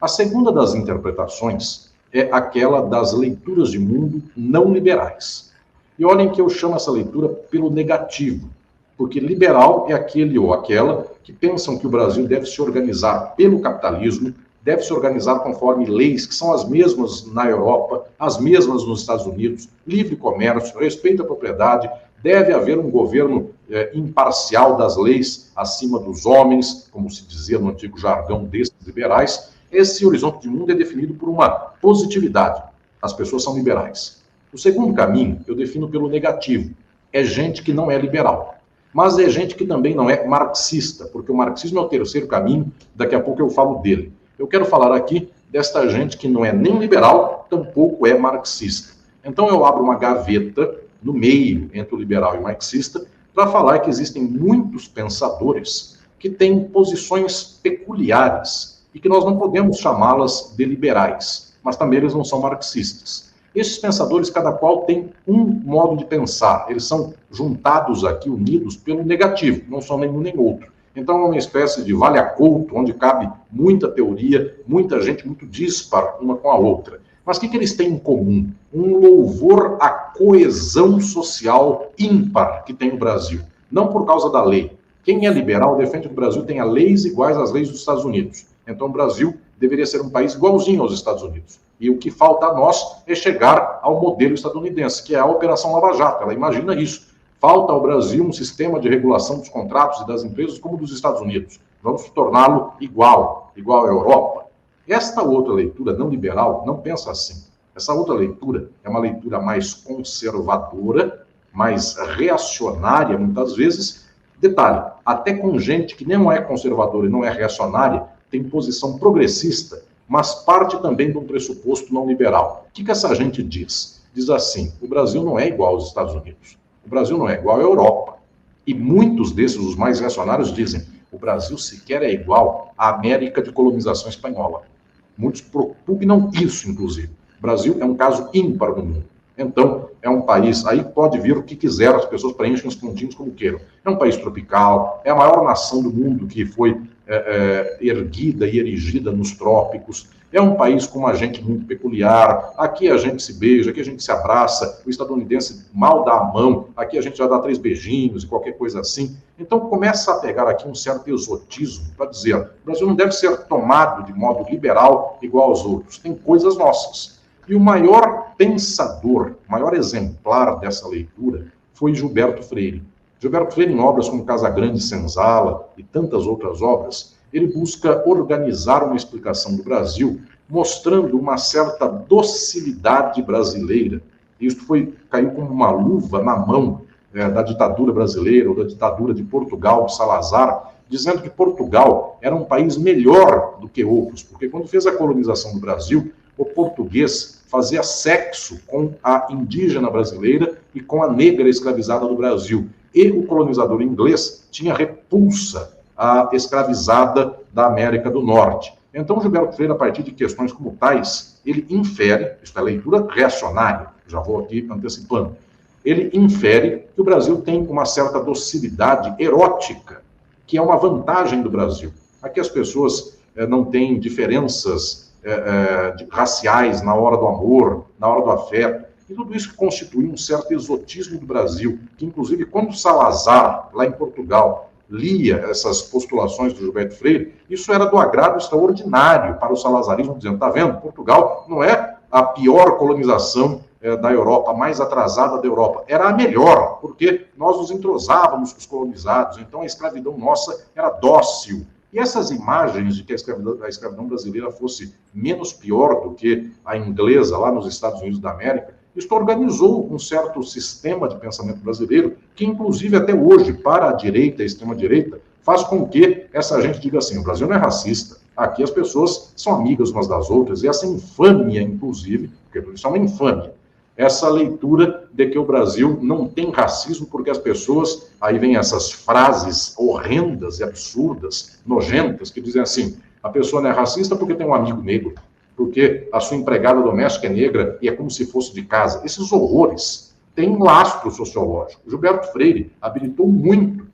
B: A segunda das interpretações é aquela das leituras de mundo não liberais. E olhem que eu chamo essa leitura pelo negativo, porque liberal é aquele ou aquela que pensam que o Brasil deve se organizar pelo capitalismo, deve se organizar conforme leis que são as mesmas na Europa, as mesmas nos Estados Unidos, livre comércio, respeito à propriedade, deve haver um governo imparcial das leis acima dos homens, como se dizia no antigo jargão desses liberais. Esse horizonte de mundo é definido por uma positividade. As pessoas são liberais. O segundo caminho eu defino pelo negativo. É gente que não é liberal. Mas é gente que também não é marxista, porque o marxismo é o terceiro caminho, daqui a pouco eu falo dele. Eu quero falar aqui desta gente que não é nem liberal, tampouco é marxista. Então eu abro uma gaveta no meio entre o liberal e o marxista para falar que existem muitos pensadores que têm posições peculiares e que nós não podemos chamá-las de liberais, mas também eles não são marxistas. Esses pensadores, cada qual tem um modo de pensar. Eles são juntados aqui, unidos pelo negativo, não são nenhum nem outro. Então é uma espécie de vale-a-couto, onde cabe muita teoria, muita gente muito dispar uma com a outra. Mas o que eles têm em comum? Um louvor à coesão social ímpar que tem o Brasil. Não por causa da lei. Quem é liberal defende que o Brasil tenha leis iguais às leis dos Estados Unidos. Então o Brasil deveria ser um país igualzinho aos Estados Unidos. E o que falta a nós é chegar ao modelo estadunidense, que é a Operação Lava Jato. Ela imagina isso. Falta ao Brasil um sistema de regulação dos contratos e das empresas como o dos Estados Unidos. Vamos torná-lo igual à Europa. Esta outra leitura não liberal não pensa assim. Essa outra leitura é uma leitura mais conservadora, mais reacionária, muitas vezes. Detalhe, até com gente que não é conservadora e não é reacionária, tem posição progressista, mas parte também de um pressuposto não liberal. O que essa gente diz? Diz assim, o Brasil não é igual aos Estados Unidos. O O Brasil não é igual à Europa. E muitos desses, os mais reacionários, dizem o Brasil sequer é igual à América de colonização espanhola. Muitos propugnam isso, inclusive. O Brasil é um caso ímpar no mundo. Então, é um país, aí pode vir o que quiser, as pessoas preenchem os pontinhos como queiram. É um país tropical, é a maior nação do mundo que foi erguida e erigida nos trópicos. É um país com uma gente muito peculiar. Aqui a gente se beija, aqui a gente se abraça. O estadunidense mal dá a mão. Aqui a gente já dá 3 beijinhos e qualquer coisa assim. Então começa a pegar aqui um certo exotismo para dizer: o Brasil não deve ser tomado de modo liberal igual aos outros. Tem coisas nossas. E o maior pensador, o maior exemplar dessa leitura foi Gilberto Freire. Gilberto Freire, em obras como Casagrande e Senzala e tantas outras obras, ele busca organizar uma explicação do Brasil, mostrando uma certa docilidade brasileira. Isto caiu como uma luva na mão da ditadura brasileira ou da ditadura de Portugal, de Salazar, dizendo que Portugal era um país melhor do que outros, porque quando fez a colonização do Brasil, o português fazia sexo com a indígena brasileira e com a negra escravizada do Brasil. E o colonizador inglês tinha repulsa à escravizada da América do Norte. Então, Gilberto Freire, a partir de questões como tais, ele infere, isto é leitura reacionária, já vou aqui antecipando, ele infere que o Brasil tem uma certa docilidade erótica, que é uma vantagem do Brasil. Aqui as pessoas não têm diferenças raciais na hora do amor, na hora do afeto, e tudo isso que constitui um certo exotismo do Brasil, que inclusive quando Salazar, lá em Portugal, lia essas postulações do Gilberto Freire, isso era do agrado extraordinário para o salazarismo, dizendo, está vendo, Portugal não é a pior colonização da Europa, a mais atrasada da Europa, era a melhor, porque nós nos entrosávamos com os colonizados, então a escravidão nossa era dócil. E essas imagens de que a escravidão brasileira fosse menos pior do que a inglesa lá nos Estados Unidos da América, isso organizou um certo sistema de pensamento brasileiro que, inclusive, até hoje, para a direita e a extrema-direita, faz com que essa gente diga assim, o Brasil não é racista, aqui as pessoas são amigas umas das outras, e essa infâmia, inclusive, porque isso é uma infâmia, essa leitura de que o Brasil não tem racismo porque as pessoas, aí vem essas frases horrendas e absurdas, nojentas, que dizem assim, a pessoa não é racista porque tem um amigo negro, porque a sua empregada doméstica é negra e é como se fosse de casa. Esses horrores têm um lastro sociológico. Gilberto Freire habilitou muito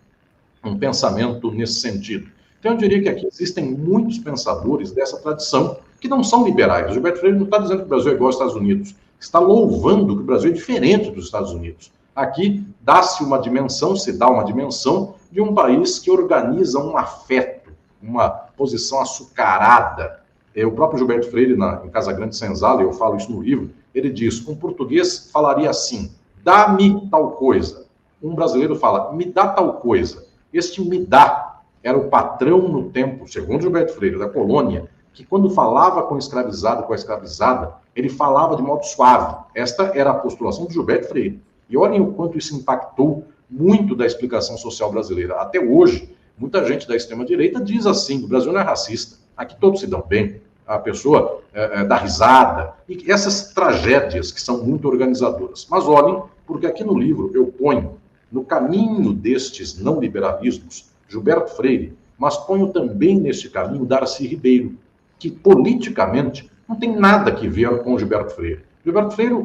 B: um pensamento nesse sentido. Então eu diria que aqui existem muitos pensadores dessa tradição que não são liberais. Gilberto Freire não está dizendo que o Brasil é igual aos Estados Unidos, está louvando que o Brasil é diferente dos Estados Unidos. Aqui dá-se uma dimensão, se dá uma dimensão de um país que organiza um afeto, uma posição açucarada. O próprio Gilberto Freire, em Casagrande e Senzala, eu falo isso no livro, ele diz, um português falaria assim, dá-me tal coisa. Um brasileiro fala, me dá tal coisa. Este me dá era o patrão no tempo, segundo Gilberto Freire, da colônia, que quando falava com o escravizado, com a escravizada, ele falava de modo suave. Esta era a postulação de Gilberto Freire. E olhem o quanto isso impactou muito da explicação social brasileira. Até hoje, muita gente da extrema-direita diz assim, o Brasil não é racista, aqui todos se dão bem, a pessoa dá risada, e essas tragédias que são muito organizadoras. Mas olhem, porque aqui no livro eu ponho, no caminho destes não liberalismos, Gilberto Freire, mas ponho também neste caminho Darcy Ribeiro, que politicamente não tem nada que ver com Gilberto Freire. Gilberto Freire,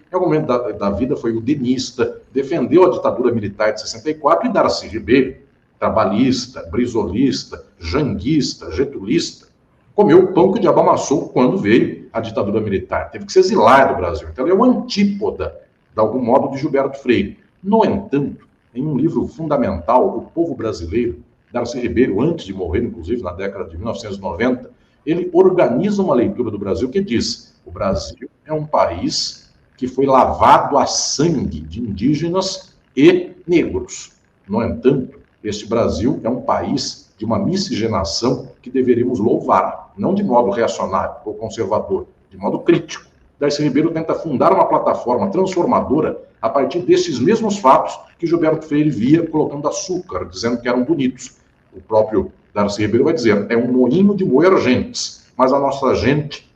B: em algum momento da vida, foi udenista, defendeu a ditadura militar de 64, e Darcy Ribeiro, trabalhista, brisolista, janguista, getulista, comeu o pão que o diabo amassou quando veio a ditadura militar. Teve que se exilar do Brasil. Então, ele é o antípoda, de algum modo, de Gilberto Freire. No entanto, em um livro fundamental, O Povo Brasileiro, Darcy Ribeiro, antes de morrer, inclusive, na década de 1990, ele organiza uma leitura do Brasil que diz, o Brasil é um país que foi lavado a sangue de indígenas e negros. No entanto, este Brasil é um país de uma miscigenação que deveríamos louvar, não de modo reacionário ou conservador, de modo crítico. Darcy Ribeiro tenta fundar uma plataforma transformadora a partir desses mesmos fatos que Gilberto Freire via colocando açúcar, dizendo que eram bonitos. O próprio Darcy Ribeiro vai dizer, é um moinho de moer gentes, mas a nossa gente,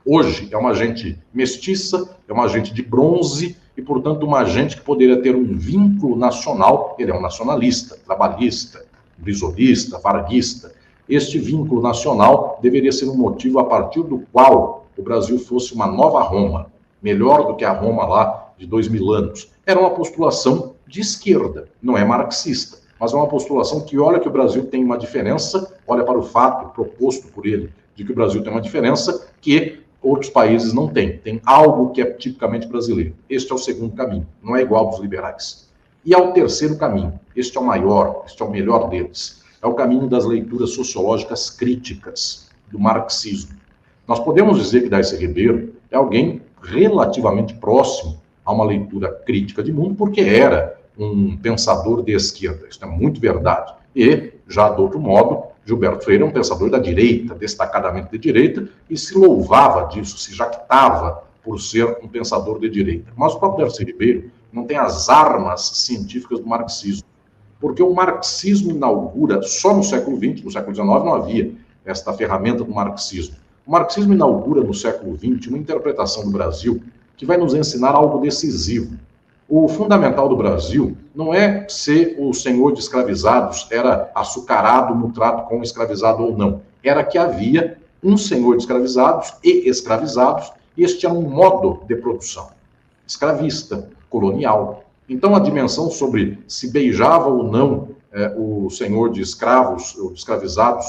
B: hoje, é uma gente mestiça, é uma gente de bronze, e, portanto, um agente que poderia ter um vínculo nacional. Ele é um nacionalista, trabalhista, brisolista, varguista. Este vínculo nacional deveria ser um motivo a partir do qual o Brasil fosse uma nova Roma, melhor do que a Roma lá de 2000 anos. Era uma postulação de esquerda, não é marxista, mas é uma postulação que olha que o Brasil tem uma diferença, olha para o fato proposto por ele, de que o Brasil tem uma diferença que outros países não têm. Tem algo que é tipicamente brasileiro. Este é o segundo caminho, não é igual dos liberais. E ao terceiro caminho, este é o maior, este é o melhor deles, é o caminho das leituras sociológicas críticas do marxismo. Nós podemos dizer que Darcy Ribeiro é alguém relativamente próximo a uma leitura crítica de mundo, porque era um pensador de esquerda, isso é muito verdade. E, já de outro modo, Gilberto Freire é um pensador da direita, destacadamente de direita, e se louvava disso, se jactava por ser um pensador de direita. Mas o próprio Darcy Ribeiro não tem as armas científicas do marxismo, porque o marxismo inaugura, só no século XX, no século XIX não havia esta ferramenta do marxismo. O marxismo inaugura no século XX uma interpretação do Brasil que vai nos ensinar algo decisivo. O fundamental do Brasil não é se o senhor de escravizados era açucarado no trato com o escravizado ou não. Era que havia um senhor de escravizados e escravizados, e este é um modo de produção escravista, colonial. Então, a dimensão sobre se beijava ou não o senhor de escravos ou de escravizados,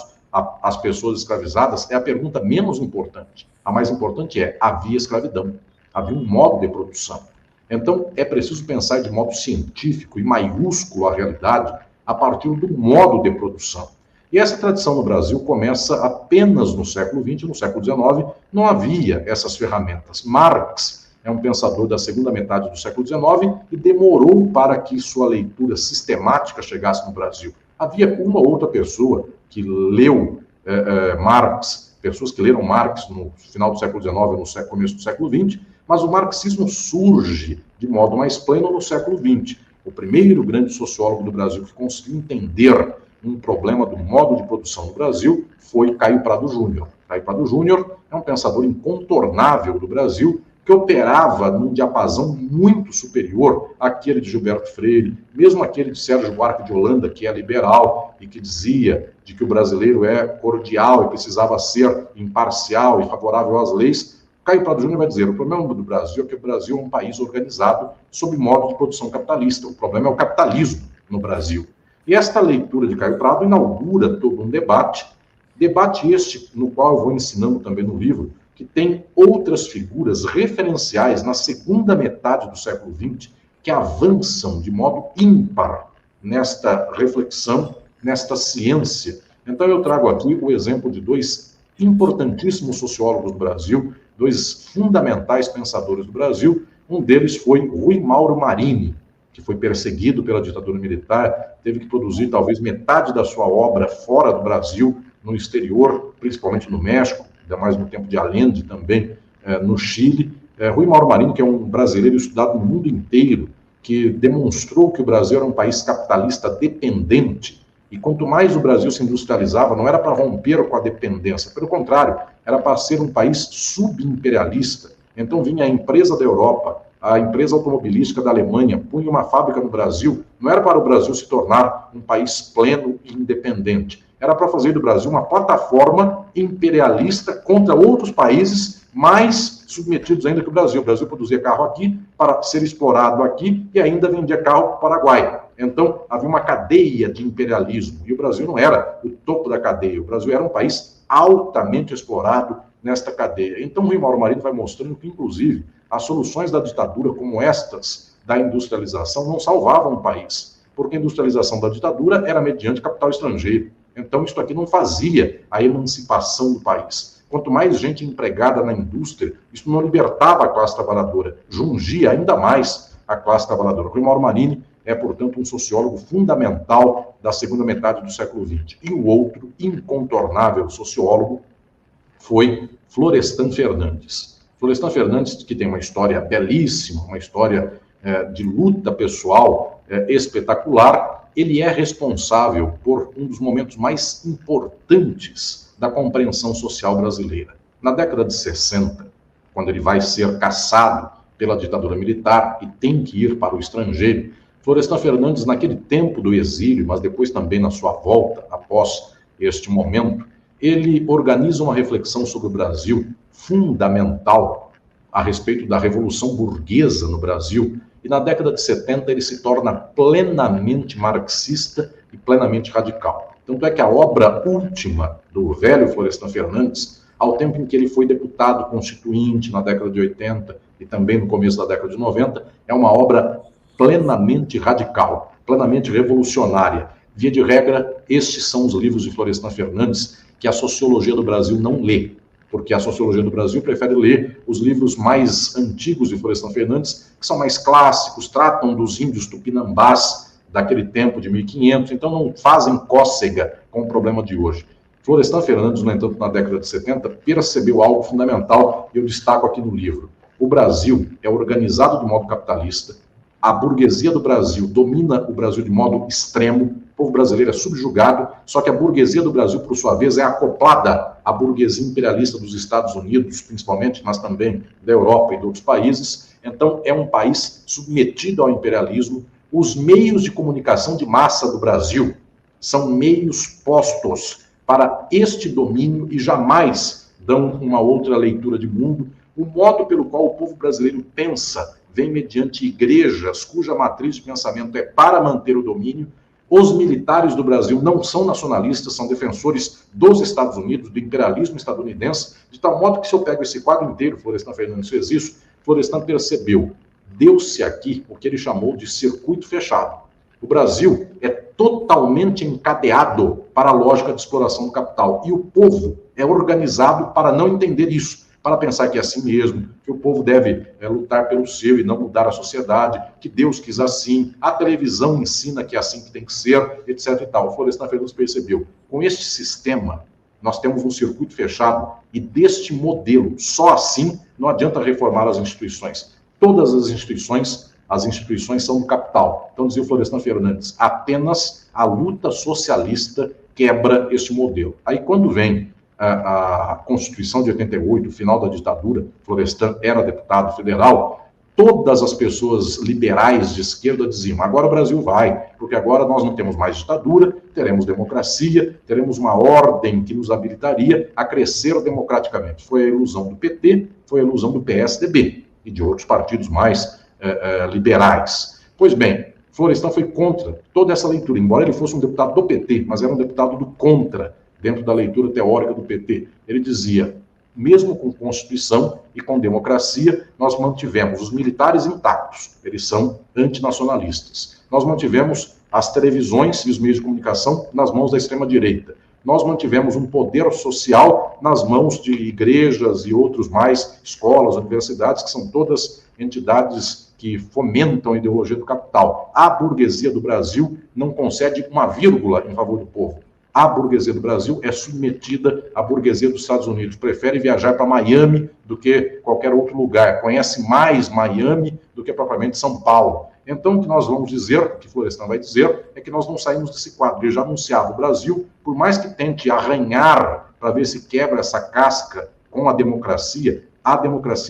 B: as pessoas escravizadas, é a pergunta menos importante. A mais importante é, havia escravidão, havia um modo de produção. Então, é preciso pensar de modo científico e maiúsculo a realidade a partir do modo de produção. E essa tradição no Brasil começa apenas no século XX, no século XIX, não havia essas ferramentas. Marx é um pensador da segunda metade do século XIX e demorou para que sua leitura sistemática chegasse no Brasil. Havia uma ou outra pessoa que leu Marx, pessoas que leram Marx no final do século XIX ou no começo do século XX, mas o marxismo surge de modo mais pleno no século XX. O primeiro grande sociólogo do Brasil que conseguiu entender um problema do modo de produção no Brasil foi Caio Prado Júnior. Caio Prado Júnior é um pensador incontornável do Brasil, que operava num diapasão muito superior àquele de Gilberto Freire, mesmo aquele de Sérgio Buarque de Holanda, que é liberal e que dizia de que o brasileiro é cordial e precisava ser imparcial e favorável às leis. Caio Prado Júnior vai dizer, o problema do Brasil é que o Brasil é um país organizado sob modo de produção capitalista. O problema é o capitalismo no Brasil. E esta leitura de Caio Prado inaugura todo um debate este no qual eu vou ensinando também no livro, que tem outras figuras referenciais na segunda metade do século XX que avançam de modo ímpar nesta reflexão, nesta ciência. Então eu trago aqui o exemplo de dois importantíssimos sociólogos do Brasil, dois fundamentais pensadores do Brasil. Um deles foi Rui Mauro Marini, que foi perseguido pela ditadura militar, teve que produzir talvez metade da sua obra fora do Brasil, no exterior, principalmente no México, ainda mais no tempo de Allende também, no Chile. Rui Mauro Marini, que é um brasileiro estudado no mundo inteiro, que demonstrou que o Brasil era um país capitalista dependente, e quanto mais o Brasil se industrializava, não era para romper com a dependência, pelo contrário, era para ser um país subimperialista. Então vinha a empresa da Europa, a empresa automobilística da Alemanha, punha uma fábrica no Brasil, não era para o Brasil se tornar um país pleno e independente, era para fazer do Brasil uma plataforma imperialista contra outros países mais submetidos ainda que o Brasil. O Brasil produzia carro aqui para ser explorado aqui e ainda vendia carro para o Paraguai. Então, havia uma cadeia de imperialismo e o Brasil não era o topo da cadeia. O Brasil era um país altamente explorado nesta cadeia. Então, o Rui Mauro Marini vai mostrando que, inclusive, as soluções da ditadura, como estas da industrialização, não salvavam o país, porque a industrialização da ditadura era mediante capital estrangeiro. Então, isso aqui não fazia a emancipação do país. Quanto mais gente empregada na indústria, isso não libertava a classe trabalhadora, jungia ainda mais a classe trabalhadora. Rui Mauro Marini é, portanto, um sociólogo fundamental da segunda metade do século XX. E o outro incontornável sociólogo foi Florestan Fernandes. Florestan Fernandes, que tem uma história belíssima, uma história de luta pessoal espetacular, ele é responsável por um dos momentos mais importantes da compreensão social brasileira. Na década de 60, quando ele vai ser caçado pela ditadura militar e tem que ir para o estrangeiro, Florestan Fernandes, naquele tempo do exílio, mas depois também na sua volta, após este momento, ele organiza uma reflexão sobre o Brasil fundamental a respeito da Revolução Burguesa no Brasil, e na década de 70 ele se torna plenamente marxista e plenamente radical. Tanto é que a obra última do velho Florestan Fernandes, ao tempo em que ele foi deputado constituinte na década de 80 e também no começo da década de 90, é uma obra plenamente radical, plenamente revolucionária. Via de regra, estes são os livros de Florestan Fernandes que a sociologia do Brasil não lê, porque a sociologia do Brasil prefere ler os livros mais antigos de Florestan Fernandes, que são mais clássicos, tratam dos índios tupinambás daquele tempo de 1500, então não fazem cócega com o problema de hoje. Florestan Fernandes, no entanto, na década de 70, percebeu algo fundamental, e eu destaco aqui no livro. O Brasil é organizado de modo capitalista, a burguesia do Brasil domina o Brasil de modo extremo, o povo brasileiro é subjugado, só que a burguesia do Brasil, por sua vez, é acoplada à burguesia imperialista dos Estados Unidos, principalmente, mas também da Europa e de outros países. Então, é um país submetido ao imperialismo. Os meios de comunicação de massa do Brasil são meios postos para este domínio e jamais dão uma outra leitura de mundo. O modo pelo qual o povo brasileiro pensa vem mediante igrejas cuja matriz de pensamento é para manter o domínio. Os militares do Brasil não são nacionalistas, são defensores dos Estados Unidos, do imperialismo estadunidense, de tal modo que, se eu pego esse quadro inteiro, Florestan Fernandes fez isso, Florestan percebeu, deu-se aqui o que ele chamou de circuito fechado. O Brasil é totalmente encadeado para a lógica de exploração do capital, e o povo é organizado para não entender isso, para pensar que é assim mesmo, que o povo deve lutar pelo seu e não mudar a sociedade, que Deus quis assim, a televisão ensina que é assim que tem que ser, etc. e tal. Florestan Fernandes percebeu, com este sistema, nós temos um circuito fechado, e deste modelo, só assim, não adianta reformar as instituições. Todas as instituições são do capital. Então, dizia o Florestan Fernandes, apenas a luta socialista quebra este modelo. Aí, quando vem a Constituição de 88, o final da ditadura, Florestan era deputado federal, todas as pessoas liberais de esquerda diziam, agora o Brasil vai, porque agora nós não temos mais ditadura, teremos democracia, teremos uma ordem que nos habilitaria a crescer democraticamente. Foi a ilusão do PT, foi a ilusão do PSDB e de outros partidos mais liberais. Pois bem, Florestan foi contra toda essa leitura, embora ele fosse um deputado do PT, mas era um deputado do contra, dentro da leitura teórica do PT. Ele dizia, mesmo com Constituição e com democracia, nós mantivemos os militares intactos, eles são antinacionalistas. Nós mantivemos as televisões e os meios de comunicação nas mãos da extrema-direita. Nós mantivemos um poder social nas mãos de igrejas e outros mais, escolas, universidades, que são todas entidades que fomentam a ideologia do capital. A burguesia do Brasil não concede uma vírgula em favor do povo. A burguesia do Brasil é submetida à burguesia dos Estados Unidos. Prefere viajar para Miami do que qualquer outro lugar. Conhece mais Miami do que propriamente São Paulo. Então, o que nós vamos dizer, o que Florestan vai dizer, é que nós não saímos desse quadro. Ele já anunciava, o Brasil, por mais que tente arranhar para ver se quebra essa casca com a democracia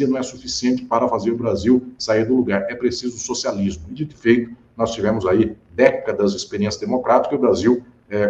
B: não é suficiente para fazer o Brasil sair do lugar. É preciso socialismo. E, dito e feito, nós tivemos aí décadas de experiência democrática e o Brasil,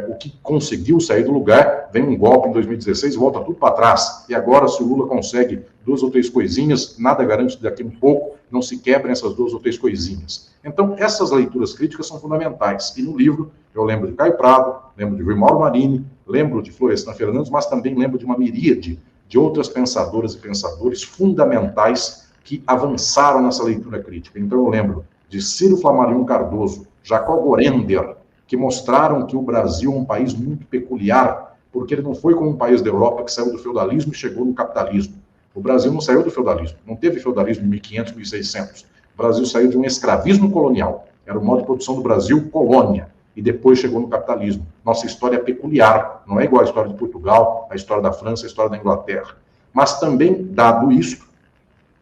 B: o que conseguiu sair do lugar, vem um golpe em 2016, volta tudo para trás. E agora, se o Lula consegue 2 ou 3 coisinhas, nada garante que daqui a um pouco não se quebrem essas 2 ou 3 coisinhas. Então, essas leituras críticas são fundamentais. E no livro, eu lembro de Caio Prado, lembro de Mauro Marini, lembro de Florestan Fernandes, mas também lembro de uma miríade de outras pensadoras e pensadores fundamentais que avançaram nessa leitura crítica. Então, eu lembro de Ciro Flammarion Cardoso, Jacó Gorender, que mostraram que o Brasil é um país muito peculiar, porque ele não foi como um país da Europa que saiu do feudalismo e chegou no capitalismo. O Brasil não saiu do feudalismo, não teve feudalismo em 1500, 1600. O Brasil saiu de um escravismo colonial, era o modo de produção do Brasil, colônia, e depois chegou no capitalismo. Nossa história é peculiar, não é igual à história de Portugal, a história da França, a história da Inglaterra. Mas também, dado isto,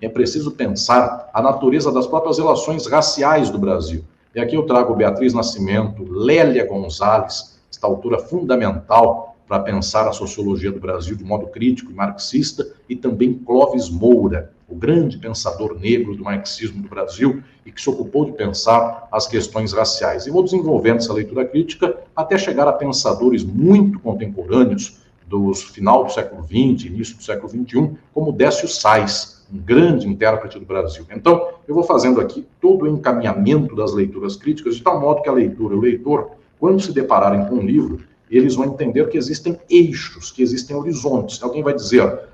B: é preciso pensar a natureza das próprias relações raciais do Brasil. E aqui eu trago Beatriz Nascimento, Lélia Gonzalez, esta autora fundamental para pensar a sociologia do Brasil de modo crítico e marxista, e também Clóvis Moura. o grande pensador negro do marxismo do Brasil e que se ocupou de pensar as questões raciais. E vou desenvolvendo essa leitura crítica até chegar a pensadores muito contemporâneos do final do século XX, início do século XXI, como Décio Sais, um grande intérprete do Brasil. Então, eu vou fazendo aqui todo o encaminhamento das leituras críticas, de tal modo que a leitura e o leitor, quando se depararem com um livro, eles vão entender que existem eixos, que existem horizontes. Alguém vai dizer,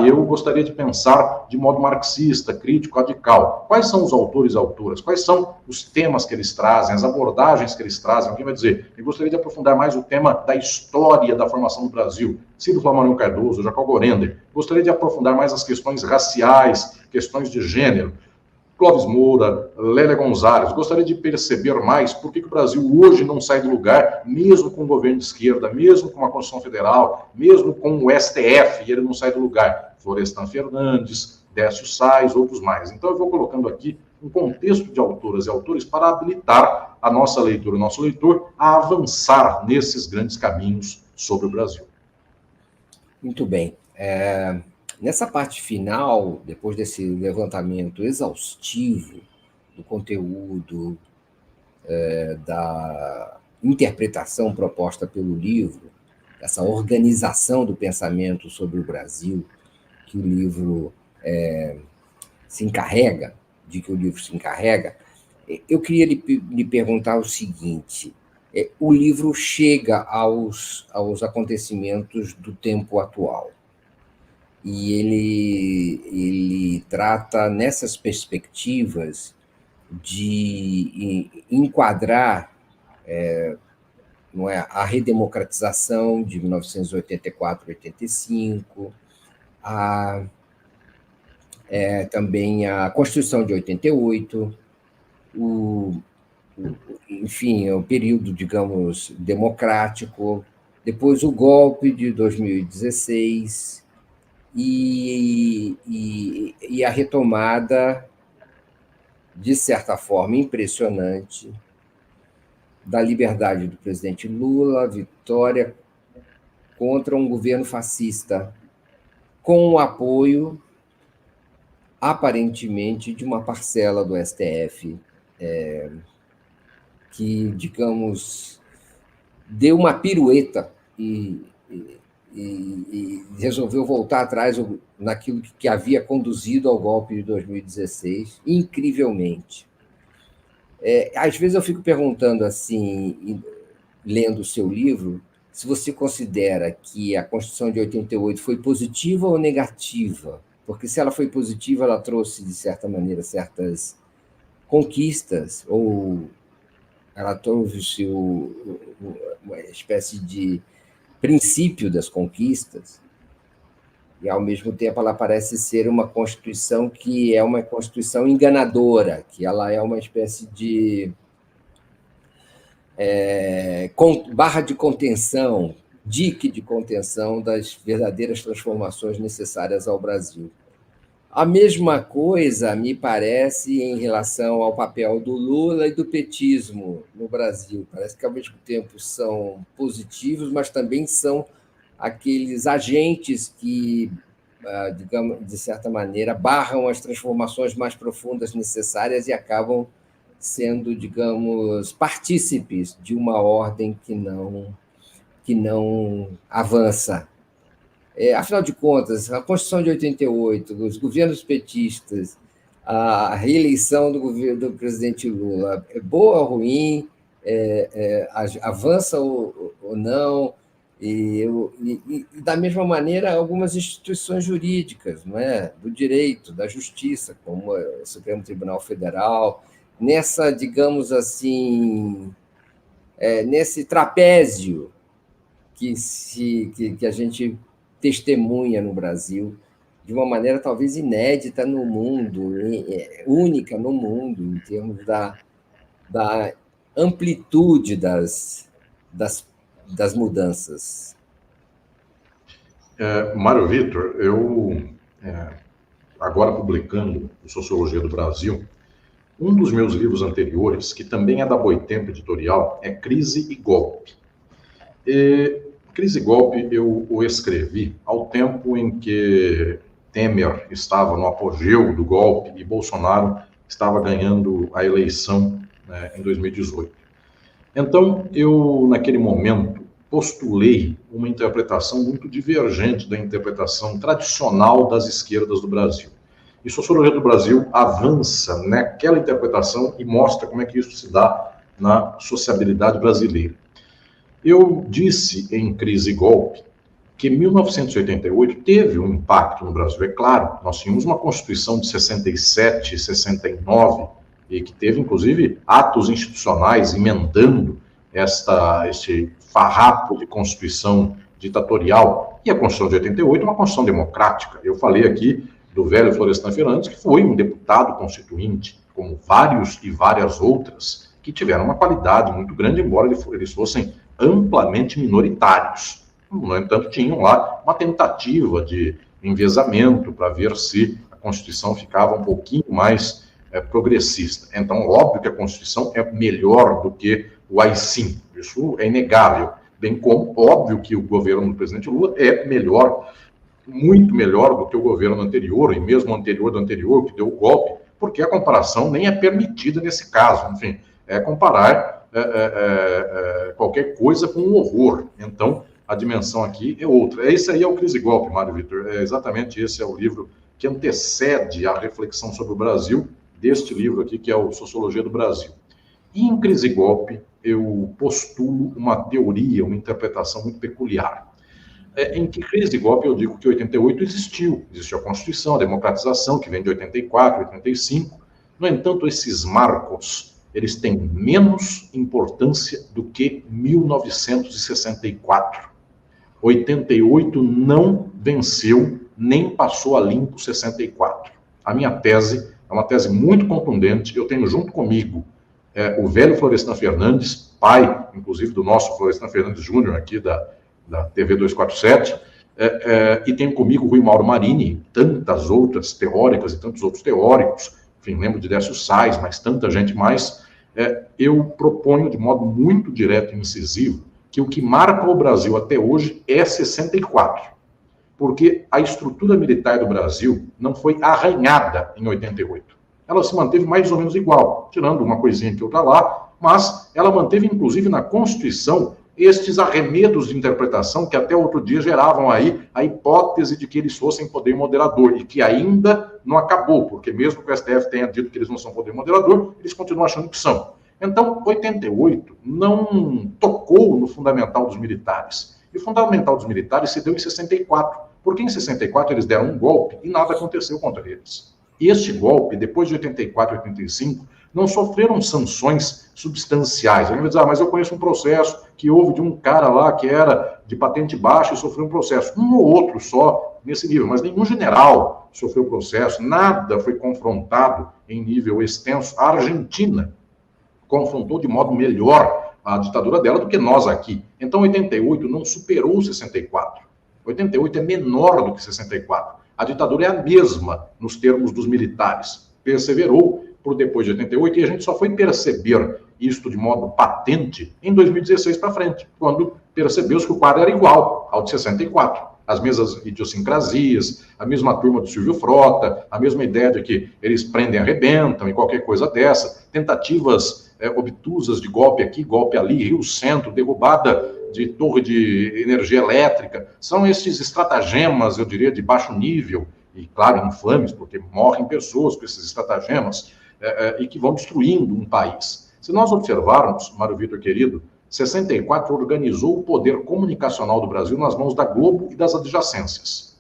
B: eu gostaria de pensar de modo marxista, crítico, radical. Quais são os autores e autoras? Quais são os temas que eles trazem, as abordagens que eles trazem? Alguém vai dizer, eu gostaria de aprofundar mais o tema da história da formação do Brasil. Ciro Flamanio Cardoso, Jacob Gorender. Gostaria de aprofundar mais as questões raciais, questões de gênero. Clóvis Moura, Lélia Gonzalez, gostaria de perceber mais por que o Brasil hoje não sai do lugar, mesmo com o governo de esquerda, mesmo com a Constituição Federal, mesmo com o STF, e ele não sai do lugar. Florestan Fernandes, Décio Sais, outros mais. Então eu vou colocando aqui um contexto de autoras e autores para habilitar a nossa leitura, o nosso leitor, a avançar nesses grandes caminhos sobre o Brasil.
A: Muito bem. Nessa parte final, depois desse levantamento exaustivo do conteúdo, da interpretação proposta pelo livro, essa organização do pensamento sobre o Brasil, que o livro se encarrega, eu queria lhe perguntar o seguinte: o livro chega aos acontecimentos do tempo atual. E ele trata, nessas perspectivas, de enquadrar não é, a redemocratização de 1984-85, também a Constituição de 88, enfim, o período, digamos, democrático, depois o golpe de 2016, e a retomada, de certa forma, impressionante, da liberdade do presidente Lula, vitória contra um governo fascista, com o apoio, aparentemente, de uma parcela do STF, que, digamos, deu uma pirueta e resolveu voltar atrás naquilo que havia conduzido ao golpe de 2016, incrivelmente. Às vezes eu fico perguntando, assim, lendo o seu livro, se você considera que a Constituição de 88 foi positiva ou negativa, porque se ela foi positiva, ela trouxe, de certa maneira, certas conquistas, ou ela trouxe uma espécie de princípio das conquistas, e, ao mesmo tempo, ela parece ser uma Constituição que é uma Constituição enganadora, que ela é uma espécie de barra de contenção, dique de contenção das verdadeiras transformações necessárias ao Brasil. A mesma coisa me parece em relação ao papel do Lula e do petismo no Brasil. Parece que, ao mesmo tempo, são positivos, mas também são aqueles agentes que, digamos, de certa maneira, barram as transformações mais profundas necessárias e acabam sendo, digamos, partícipes de uma ordem que não avança. Afinal de contas, a Constituição de 88, os governos petistas, a reeleição do presidente Lula, é boa ou ruim, avança ou não, e, da mesma maneira, algumas instituições jurídicas, não é? Do direito, da justiça, como o Supremo Tribunal Federal, nessa, digamos assim, nesse trapézio que a gente testemunha no Brasil, de uma maneira talvez inédita no mundo, única no mundo, em termos da amplitude das mudanças.
B: Mário Vitor, eu, agora publicando o Sociologia do Brasil, um dos meus livros anteriores, que também é da Boitempo Editorial, é Crise e Golpe. Crise e Golpe eu o escrevi ao tempo em que Temer estava no apogeu do golpe e Bolsonaro estava ganhando a eleição, né, em 2018. Então, eu, naquele momento, postulei uma interpretação muito divergente da interpretação tradicional das esquerdas do Brasil. E Sociologia do Brasil avança naquela interpretação e mostra como é que isso se dá na sociabilidade brasileira. Eu disse em Crise e Golpe que 1988 teve um impacto no Brasil. É claro, nós tínhamos uma Constituição de 67, 69, e que teve, inclusive, atos institucionais emendando este farrapo de Constituição ditatorial. E a Constituição de 88 é uma Constituição democrática. Eu falei aqui do velho Florestan Fernandes, que foi um deputado constituinte, como vários e várias outras, que tiveram uma qualidade muito grande, embora eles fossem amplamente minoritários. No entanto, tinham lá uma tentativa de enviesamento para ver se a Constituição ficava um pouquinho mais progressista. Então, óbvio que a Constituição é melhor do que o AI-5, isso é inegável. Bem como, óbvio que o governo do presidente Lula é melhor, muito melhor do que o governo anterior, e mesmo o anterior do anterior, que deu o golpe, porque a comparação nem é permitida nesse caso. Enfim, é comparar qualquer coisa com um horror. Então, a dimensão aqui é outra. Esse aí é o Crise e Golpe, Mário Vitor. Exatamente esse é o livro que antecede a reflexão sobre o Brasil, deste livro aqui, que é o Sociologia do Brasil. E em Crise e Golpe, eu postulo uma teoria, uma interpretação muito peculiar. Em que Crise e Golpe eu digo que 88 existiu a Constituição, a democratização, que vem de 84, 85. No entanto, esses marcos, eles têm menos importância do que 1964. 88 não venceu, nem passou a limpo 64. A minha tese é uma tese muito contundente. Eu tenho junto comigo o velho Florestan Fernandes, pai, inclusive, do nosso Florestan Fernandes Júnior, aqui da TV 247, e tenho comigo o Rui Mauro Marini, tantas outras teóricas e tantos outros teóricos, enfim, lembro de Décio Sais, mas tanta gente mais. Eu proponho de modo muito direto e incisivo que o que marca o Brasil até hoje é 64, porque a estrutura militar do Brasil não foi arranhada em 88. Ela se manteve mais ou menos igual, tirando uma coisinha aqui outra lá, mas ela manteve, inclusive, na Constituição, estes arremedos de interpretação que até outro dia geravam aí a hipótese de que eles fossem poder moderador, e que ainda não acabou, porque mesmo que o STF tenha dito que eles não são poder moderador, eles continuam achando que são. Então, 88 não tocou no fundamental dos militares. E o fundamental dos militares se deu em 64, porque em 64 eles deram um golpe e nada aconteceu contra eles. E este golpe, depois de 84 e 85, não sofreram sanções substanciais. Alguém vai dizer, mas eu conheço um processo que houve de um cara lá que era de patente baixa e sofreu um processo. Um ou outro só nesse nível, mas nenhum general sofreu processo, nada foi confrontado em nível extenso. A Argentina confrontou de modo melhor a ditadura dela do que nós aqui. Então, 88 não superou 64. 88 é menor do que 64. A ditadura é a mesma nos termos dos militares. Perseverou por depois de 88 e a gente só foi perceber isto de modo patente em 2016 para frente, quando percebeu-se que o quadro era igual ao de 64. As mesmas idiosincrasias, a mesma turma do Silvio Frota, a mesma ideia de que eles prendem e arrebentam e qualquer coisa dessa, tentativas obtusas de golpe aqui, golpe ali, Rio Centro, derrubada de torre de energia elétrica. São esses estratagemas, eu diria, de baixo nível, e claro, infames, porque morrem pessoas com esses estratagemas, e que vão destruindo um país. Se nós observarmos, Mário Vitor querido, 64 organizou o poder comunicacional do Brasil nas mãos da Globo e das adjacências.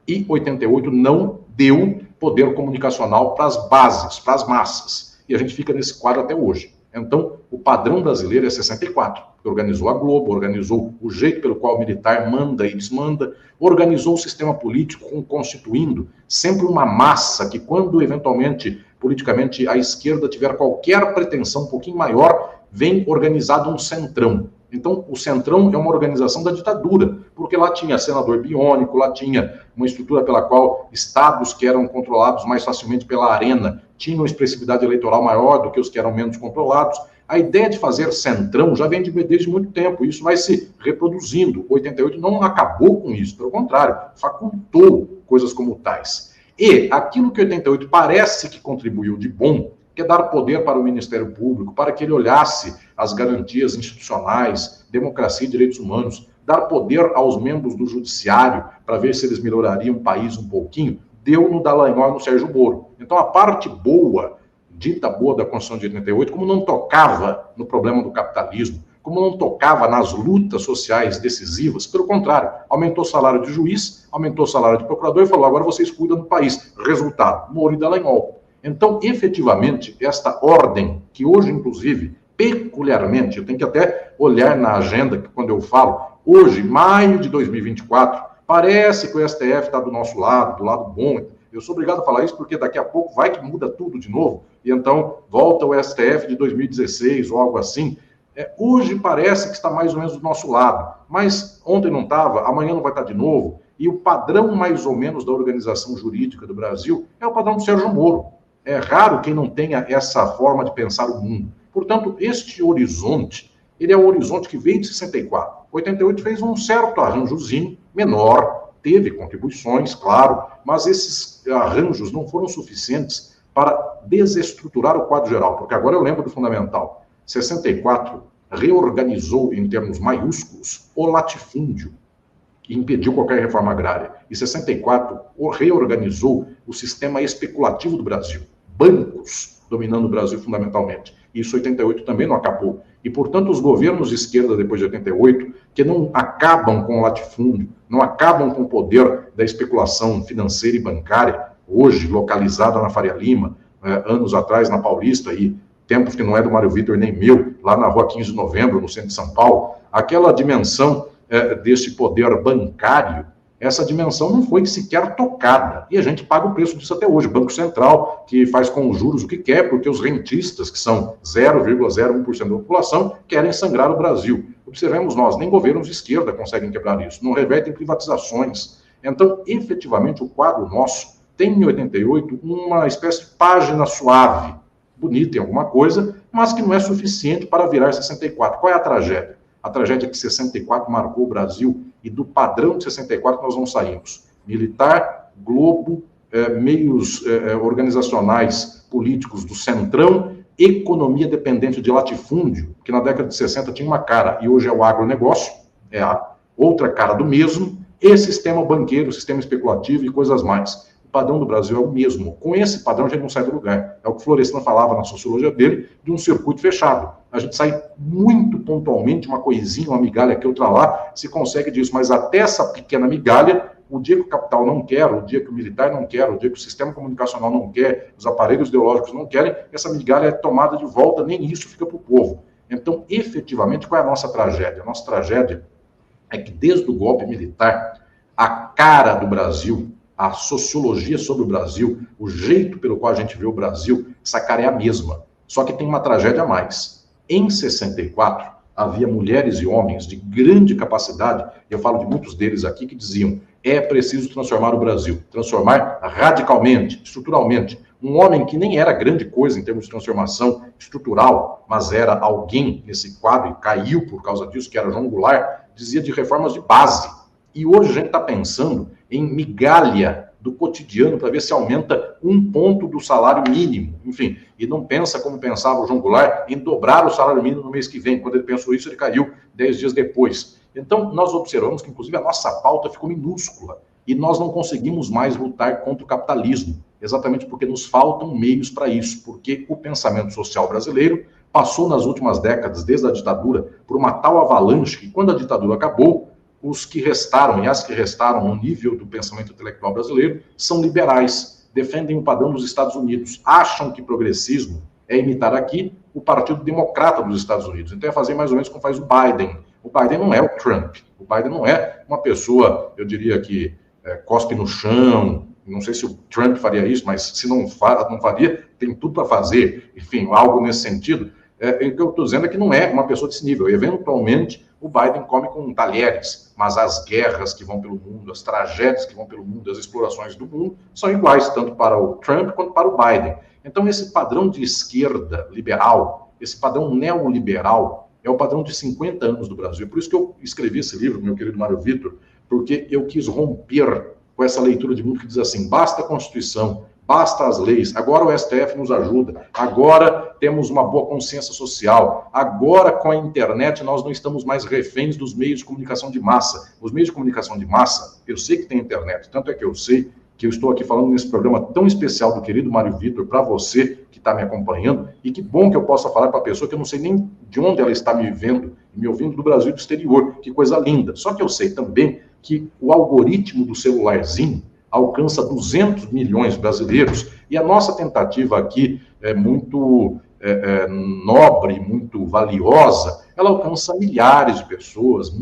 B: E 88 não deu poder comunicacional para as bases, para as massas. E a gente fica nesse quadro até hoje. Então, o padrão brasileiro é 64, que organizou a Globo, organizou o jeito pelo qual o militar manda e desmanda, organizou o sistema político constituindo sempre uma massa que, quando eventualmente, politicamente, a esquerda tiver qualquer pretensão um pouquinho maior, vem organizado um centrão. Então, o centrão é uma organização da ditadura, porque lá tinha senador biônico, lá tinha uma estrutura pela qual estados que eram controlados mais facilmente pela arena tinham expressividade eleitoral maior do que os que eram menos controlados. A ideia de fazer centrão já vem desde muito tempo, e isso vai se reproduzindo. 88 não acabou com isso, pelo contrário, facultou coisas como tais. E aquilo que 88 parece que contribuiu de bom, que é dar poder para o Ministério Público, para que ele olhasse as garantias institucionais, democracia e direitos humanos, dar poder aos membros do Judiciário para ver se eles melhorariam o país um pouquinho, deu no Dallagnol e no Sérgio Moro. Então, a parte boa, dita boa da Constituição de 88, como não tocava no problema do capitalismo, como não tocava nas lutas sociais decisivas, pelo contrário, aumentou o salário de juiz, aumentou o salário de procurador e falou, agora vocês cuidam do país. Resultado, Moro e Dallagnol. Então, efetivamente, esta ordem, que hoje, inclusive, peculiarmente, eu tenho que até olhar na agenda, quando eu falo, hoje, maio de 2024, parece que o STF está do nosso lado, do lado bom. Eu sou obrigado a falar isso porque daqui a pouco vai que muda tudo de novo, e então volta o STF de 2016 ou algo assim. Hoje parece que está mais ou menos do nosso lado, mas ontem não estava, amanhã não vai estar de novo, e o padrão mais ou menos da organização jurídica do Brasil é o padrão do Sérgio Moro. É raro quem não tenha essa forma de pensar o mundo. Portanto, este horizonte, ele é um horizonte que veio de 64. 88 fez um certo arranjozinho menor, teve contribuições, claro, mas esses arranjos não foram suficientes para desestruturar o quadro geral, porque agora eu lembro do fundamental. 64 reorganizou, em termos maiúsculos, o latifúndio, e impediu qualquer reforma agrária. E 64 reorganizou o sistema especulativo do Brasil. Bancos dominando o Brasil fundamentalmente. Isso 88 também não acabou. E, portanto, os governos de esquerda depois de 88, que não acabam com o latifúndio, não acabam com o poder da especulação financeira e bancária, hoje localizada na Faria Lima, anos atrás na Paulista, e tempos que não é do Mário Vitor nem meu, lá na Rua 15 de Novembro, no centro de São Paulo, aquela dimensão desse poder bancário, essa dimensão não foi sequer tocada. E a gente paga o preço disso até hoje. O Banco Central, que faz com os juros o que quer, porque os rentistas, que são 0,01% da população, querem sangrar o Brasil. Observemos nós, nem governos de esquerda conseguem quebrar isso. Não revertem privatizações. Então, efetivamente, o quadro nosso tem em 88 uma espécie de página suave, bonita em alguma coisa, mas que não é suficiente para virar 64. Qual é a tragédia? A tragédia é que 64 marcou o Brasil e do padrão de 64 nós não saímos. Militar, Globo, meios organizacionais políticos do Centrão, economia dependente de latifúndio, que na década de 60 tinha uma cara e hoje é o agronegócio, é a outra cara do mesmo, e sistema banqueiro, sistema especulativo e coisas mais. O padrão do Brasil é o mesmo. Com esse padrão a gente não sai do lugar. É o que Florestan falava na sociologia dele, de um circuito fechado. A gente sai muito pontualmente, uma coisinha, uma migalha aqui, outra lá, se consegue disso. Mas até essa pequena migalha, o dia que o capital não quer, o dia que o militar não quer, o dia que o sistema comunicacional não quer, os aparelhos ideológicos não querem, essa migalha é tomada de volta, nem isso fica para o povo. Então, efetivamente, qual é a nossa tragédia? A nossa tragédia é que desde o golpe militar, a cara do Brasil, a sociologia sobre o Brasil, o jeito pelo qual a gente vê o Brasil, essa cara é a mesma. Só que tem uma tragédia a mais. Em 64, havia mulheres e homens de grande capacidade, eu falo de muitos deles aqui, que diziam, é preciso transformar o Brasil, transformar radicalmente, estruturalmente. Um homem que nem era grande coisa em termos de transformação estrutural, mas era alguém nesse quadro, e caiu por causa disso, que era João Goulart, dizia de reformas de base. E hoje a gente está pensando em migalha do cotidiano para ver se aumenta 1 ponto do salário mínimo. Enfim, e não pensa como pensava o João Goulart em dobrar o salário mínimo no mês que vem. Quando ele pensou isso, ele caiu 10 dias depois. Então, nós observamos que, inclusive, a nossa pauta ficou minúscula e nós não conseguimos mais lutar contra o capitalismo, exatamente porque nos faltam meios para isso, porque o pensamento social brasileiro passou nas últimas décadas, desde a ditadura, por uma tal avalanche que, quando a ditadura acabou, os que restaram e as que restaram no nível do pensamento intelectual brasileiro são liberais, defendem o padrão dos Estados Unidos, acham que progressismo é imitar aqui o Partido Democrata dos Estados Unidos. Então é fazer mais ou menos como faz o Biden. O Biden não é o Trump, o Biden não é uma pessoa, eu diria que cospe no chão, não sei se o Trump faria isso, mas se não faria, tem tudo para fazer, enfim, algo nesse sentido. O que eu estou dizendo é que não é uma pessoa desse nível. Eventualmente, o Biden come com talheres, mas as guerras que vão pelo mundo, as tragédias que vão pelo mundo, as explorações do mundo são iguais, tanto para o Trump quanto para o Biden. Então, esse padrão de esquerda liberal, esse padrão neoliberal, é o padrão de 50 anos do Brasil. Por isso que eu escrevi esse livro, meu querido Mário Vitor, porque eu quis romper com essa leitura de mundo que diz assim, basta a Constituição, basta as leis, agora o STF nos ajuda, agora temos uma boa consciência social, agora com a internet nós não estamos mais reféns dos meios de comunicação de massa. Os meios de comunicação de massa, eu sei que tem internet, tanto é que eu sei que eu estou aqui falando nesse programa tão especial do querido Mário Vitor, para você que está me acompanhando, e que bom que eu possa falar para a pessoa que eu não sei nem de onde ela está me vendo, me ouvindo do Brasil e do exterior, que coisa linda. Só que eu sei também que o algoritmo do celularzinho alcança 200 milhões brasileiros, e a nossa tentativa aqui é muito nobre, muito valiosa, ela alcança milhares de pessoas,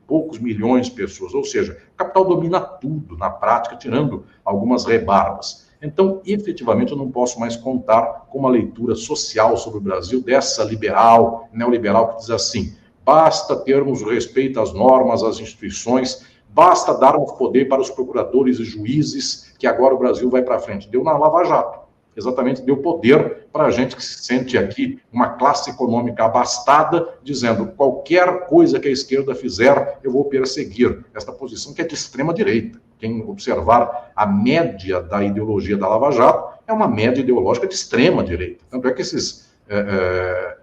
B: poucos milhões de pessoas, ou seja, o capital domina tudo, na prática, tirando algumas rebarbas. Então, efetivamente, eu não posso mais contar com uma leitura social sobre o Brasil, dessa liberal, neoliberal, que diz assim, basta termos respeito às normas, às instituições, basta darmos poder para os procuradores e juízes, que agora o Brasil vai para frente. Deu na Lava Jato. Exatamente, deu poder para a gente que se sente aqui, uma classe econômica abastada, dizendo qualquer coisa que a esquerda fizer, eu vou perseguir. Esta posição que é de extrema direita. Quem observar a média da ideologia da Lava Jato, é uma média ideológica de extrema direita. Tanto é que esses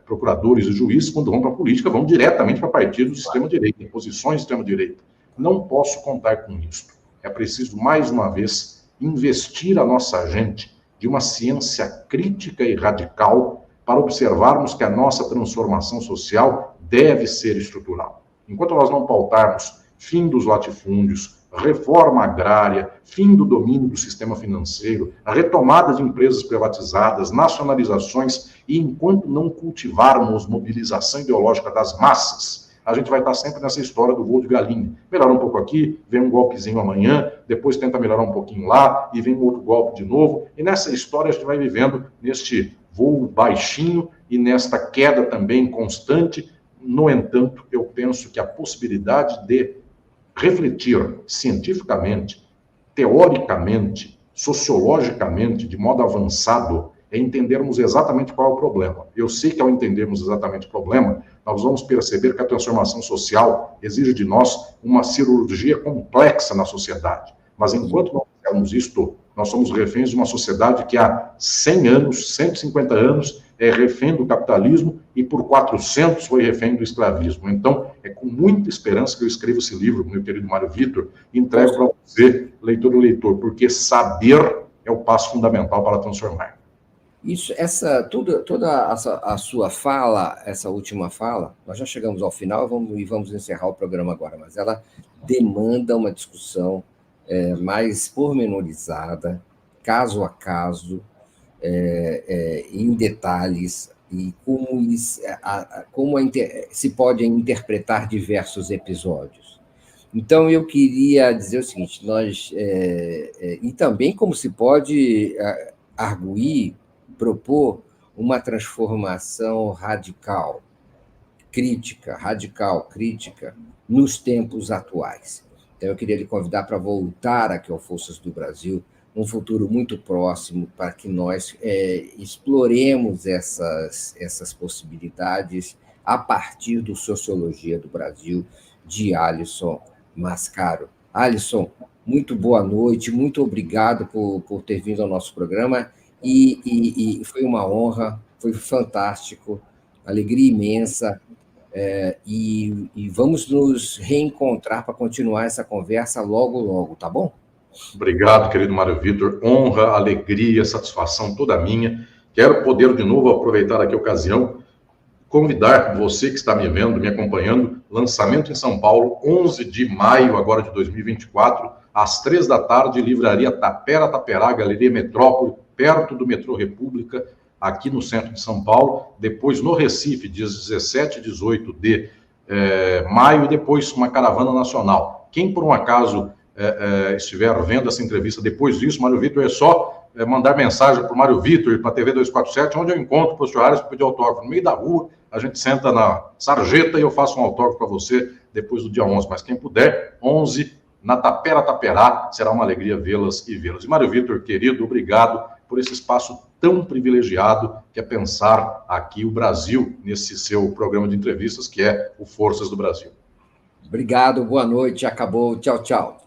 B: procuradores e juízes, quando vão para a política, vão diretamente para partidos de extrema direita, posições de extrema direita. Não posso contar com isso. É preciso, mais uma vez, investir a nossa gente de uma ciência crítica e radical para observarmos que a nossa transformação social deve ser estrutural. Enquanto nós não pautarmos fim dos latifúndios, reforma agrária, fim do domínio do sistema financeiro, a retomada de empresas privatizadas, nacionalizações, e enquanto não cultivarmos mobilização ideológica das massas, a gente vai estar sempre nessa história do voo de galinha. Melhora um pouco aqui, vem um golpezinho amanhã, depois tenta melhorar um pouquinho lá, e vem um outro golpe de novo. E nessa história a gente vai vivendo neste voo baixinho e nesta queda também constante. No entanto, eu penso que a possibilidade de refletir cientificamente, teoricamente, sociologicamente, de modo avançado, é entendermos exatamente qual é o problema. Eu sei que ao entendermos exatamente o problema, nós vamos perceber que a transformação social exige de nós uma cirurgia complexa na sociedade. Mas enquanto não fizermos isto, nós somos reféns de uma sociedade que há 100 anos, 150 anos, é refém do capitalismo e por 400 foi refém do escravismo. Então, é com muita esperança que eu escrevo esse livro, meu querido Mário Vitor, e entrego para você, leitor e leitor, porque saber é o passo fundamental para transformar.
A: Isso, toda a sua fala, essa última fala, nós já chegamos ao final e vamos encerrar o programa agora, mas ela demanda uma discussão mais pormenorizada, caso a caso, em detalhes, e como se pode interpretar diversos episódios. Então, eu queria dizer o seguinte, e também como se pode arguir, propor uma transformação radical, crítica, nos tempos atuais. Então, eu queria lhe convidar para voltar aqui ao Forças do Brasil, num futuro muito próximo, para que nós exploremos essas possibilidades a partir do Sociologia do Brasil, de Alisson Mascaro. Alisson, muito boa noite, muito obrigado por ter vindo ao nosso programa, e foi uma honra, foi fantástico, alegria imensa, e vamos nos reencontrar para continuar essa conversa logo, tá bom?
B: Obrigado, querido Mário Vitor. Honra, alegria, satisfação toda minha. Quero poder, de novo, aproveitar aqui a ocasião, convidar você que está me vendo, me acompanhando, lançamento em São Paulo, 11 de maio agora de 2024, às 3 da tarde, Livraria Tapera, Galeria Metrópole, perto do Metrô República, aqui no centro de São Paulo. Depois, no Recife, dias 17 e 18 de maio, e depois uma caravana nacional. Quem, por um acaso, estiver vendo essa entrevista depois disso, Mário Vitor, é só mandar mensagem para o Mário Vitor e para a TV 247, onde eu encontro o professor Ares para pedir autógrafo. No meio da rua, a gente senta na sarjeta e eu faço um autógrafo para você depois do dia 11. Mas quem puder, 11, na Taperá, será uma alegria vê-las e vê-los. E Mário Vitor, querido, obrigado por esse espaço tão privilegiado que é pensar aqui o Brasil nesse seu programa de entrevistas, que é o Forças do Brasil.
A: Obrigado, boa noite, acabou, tchau.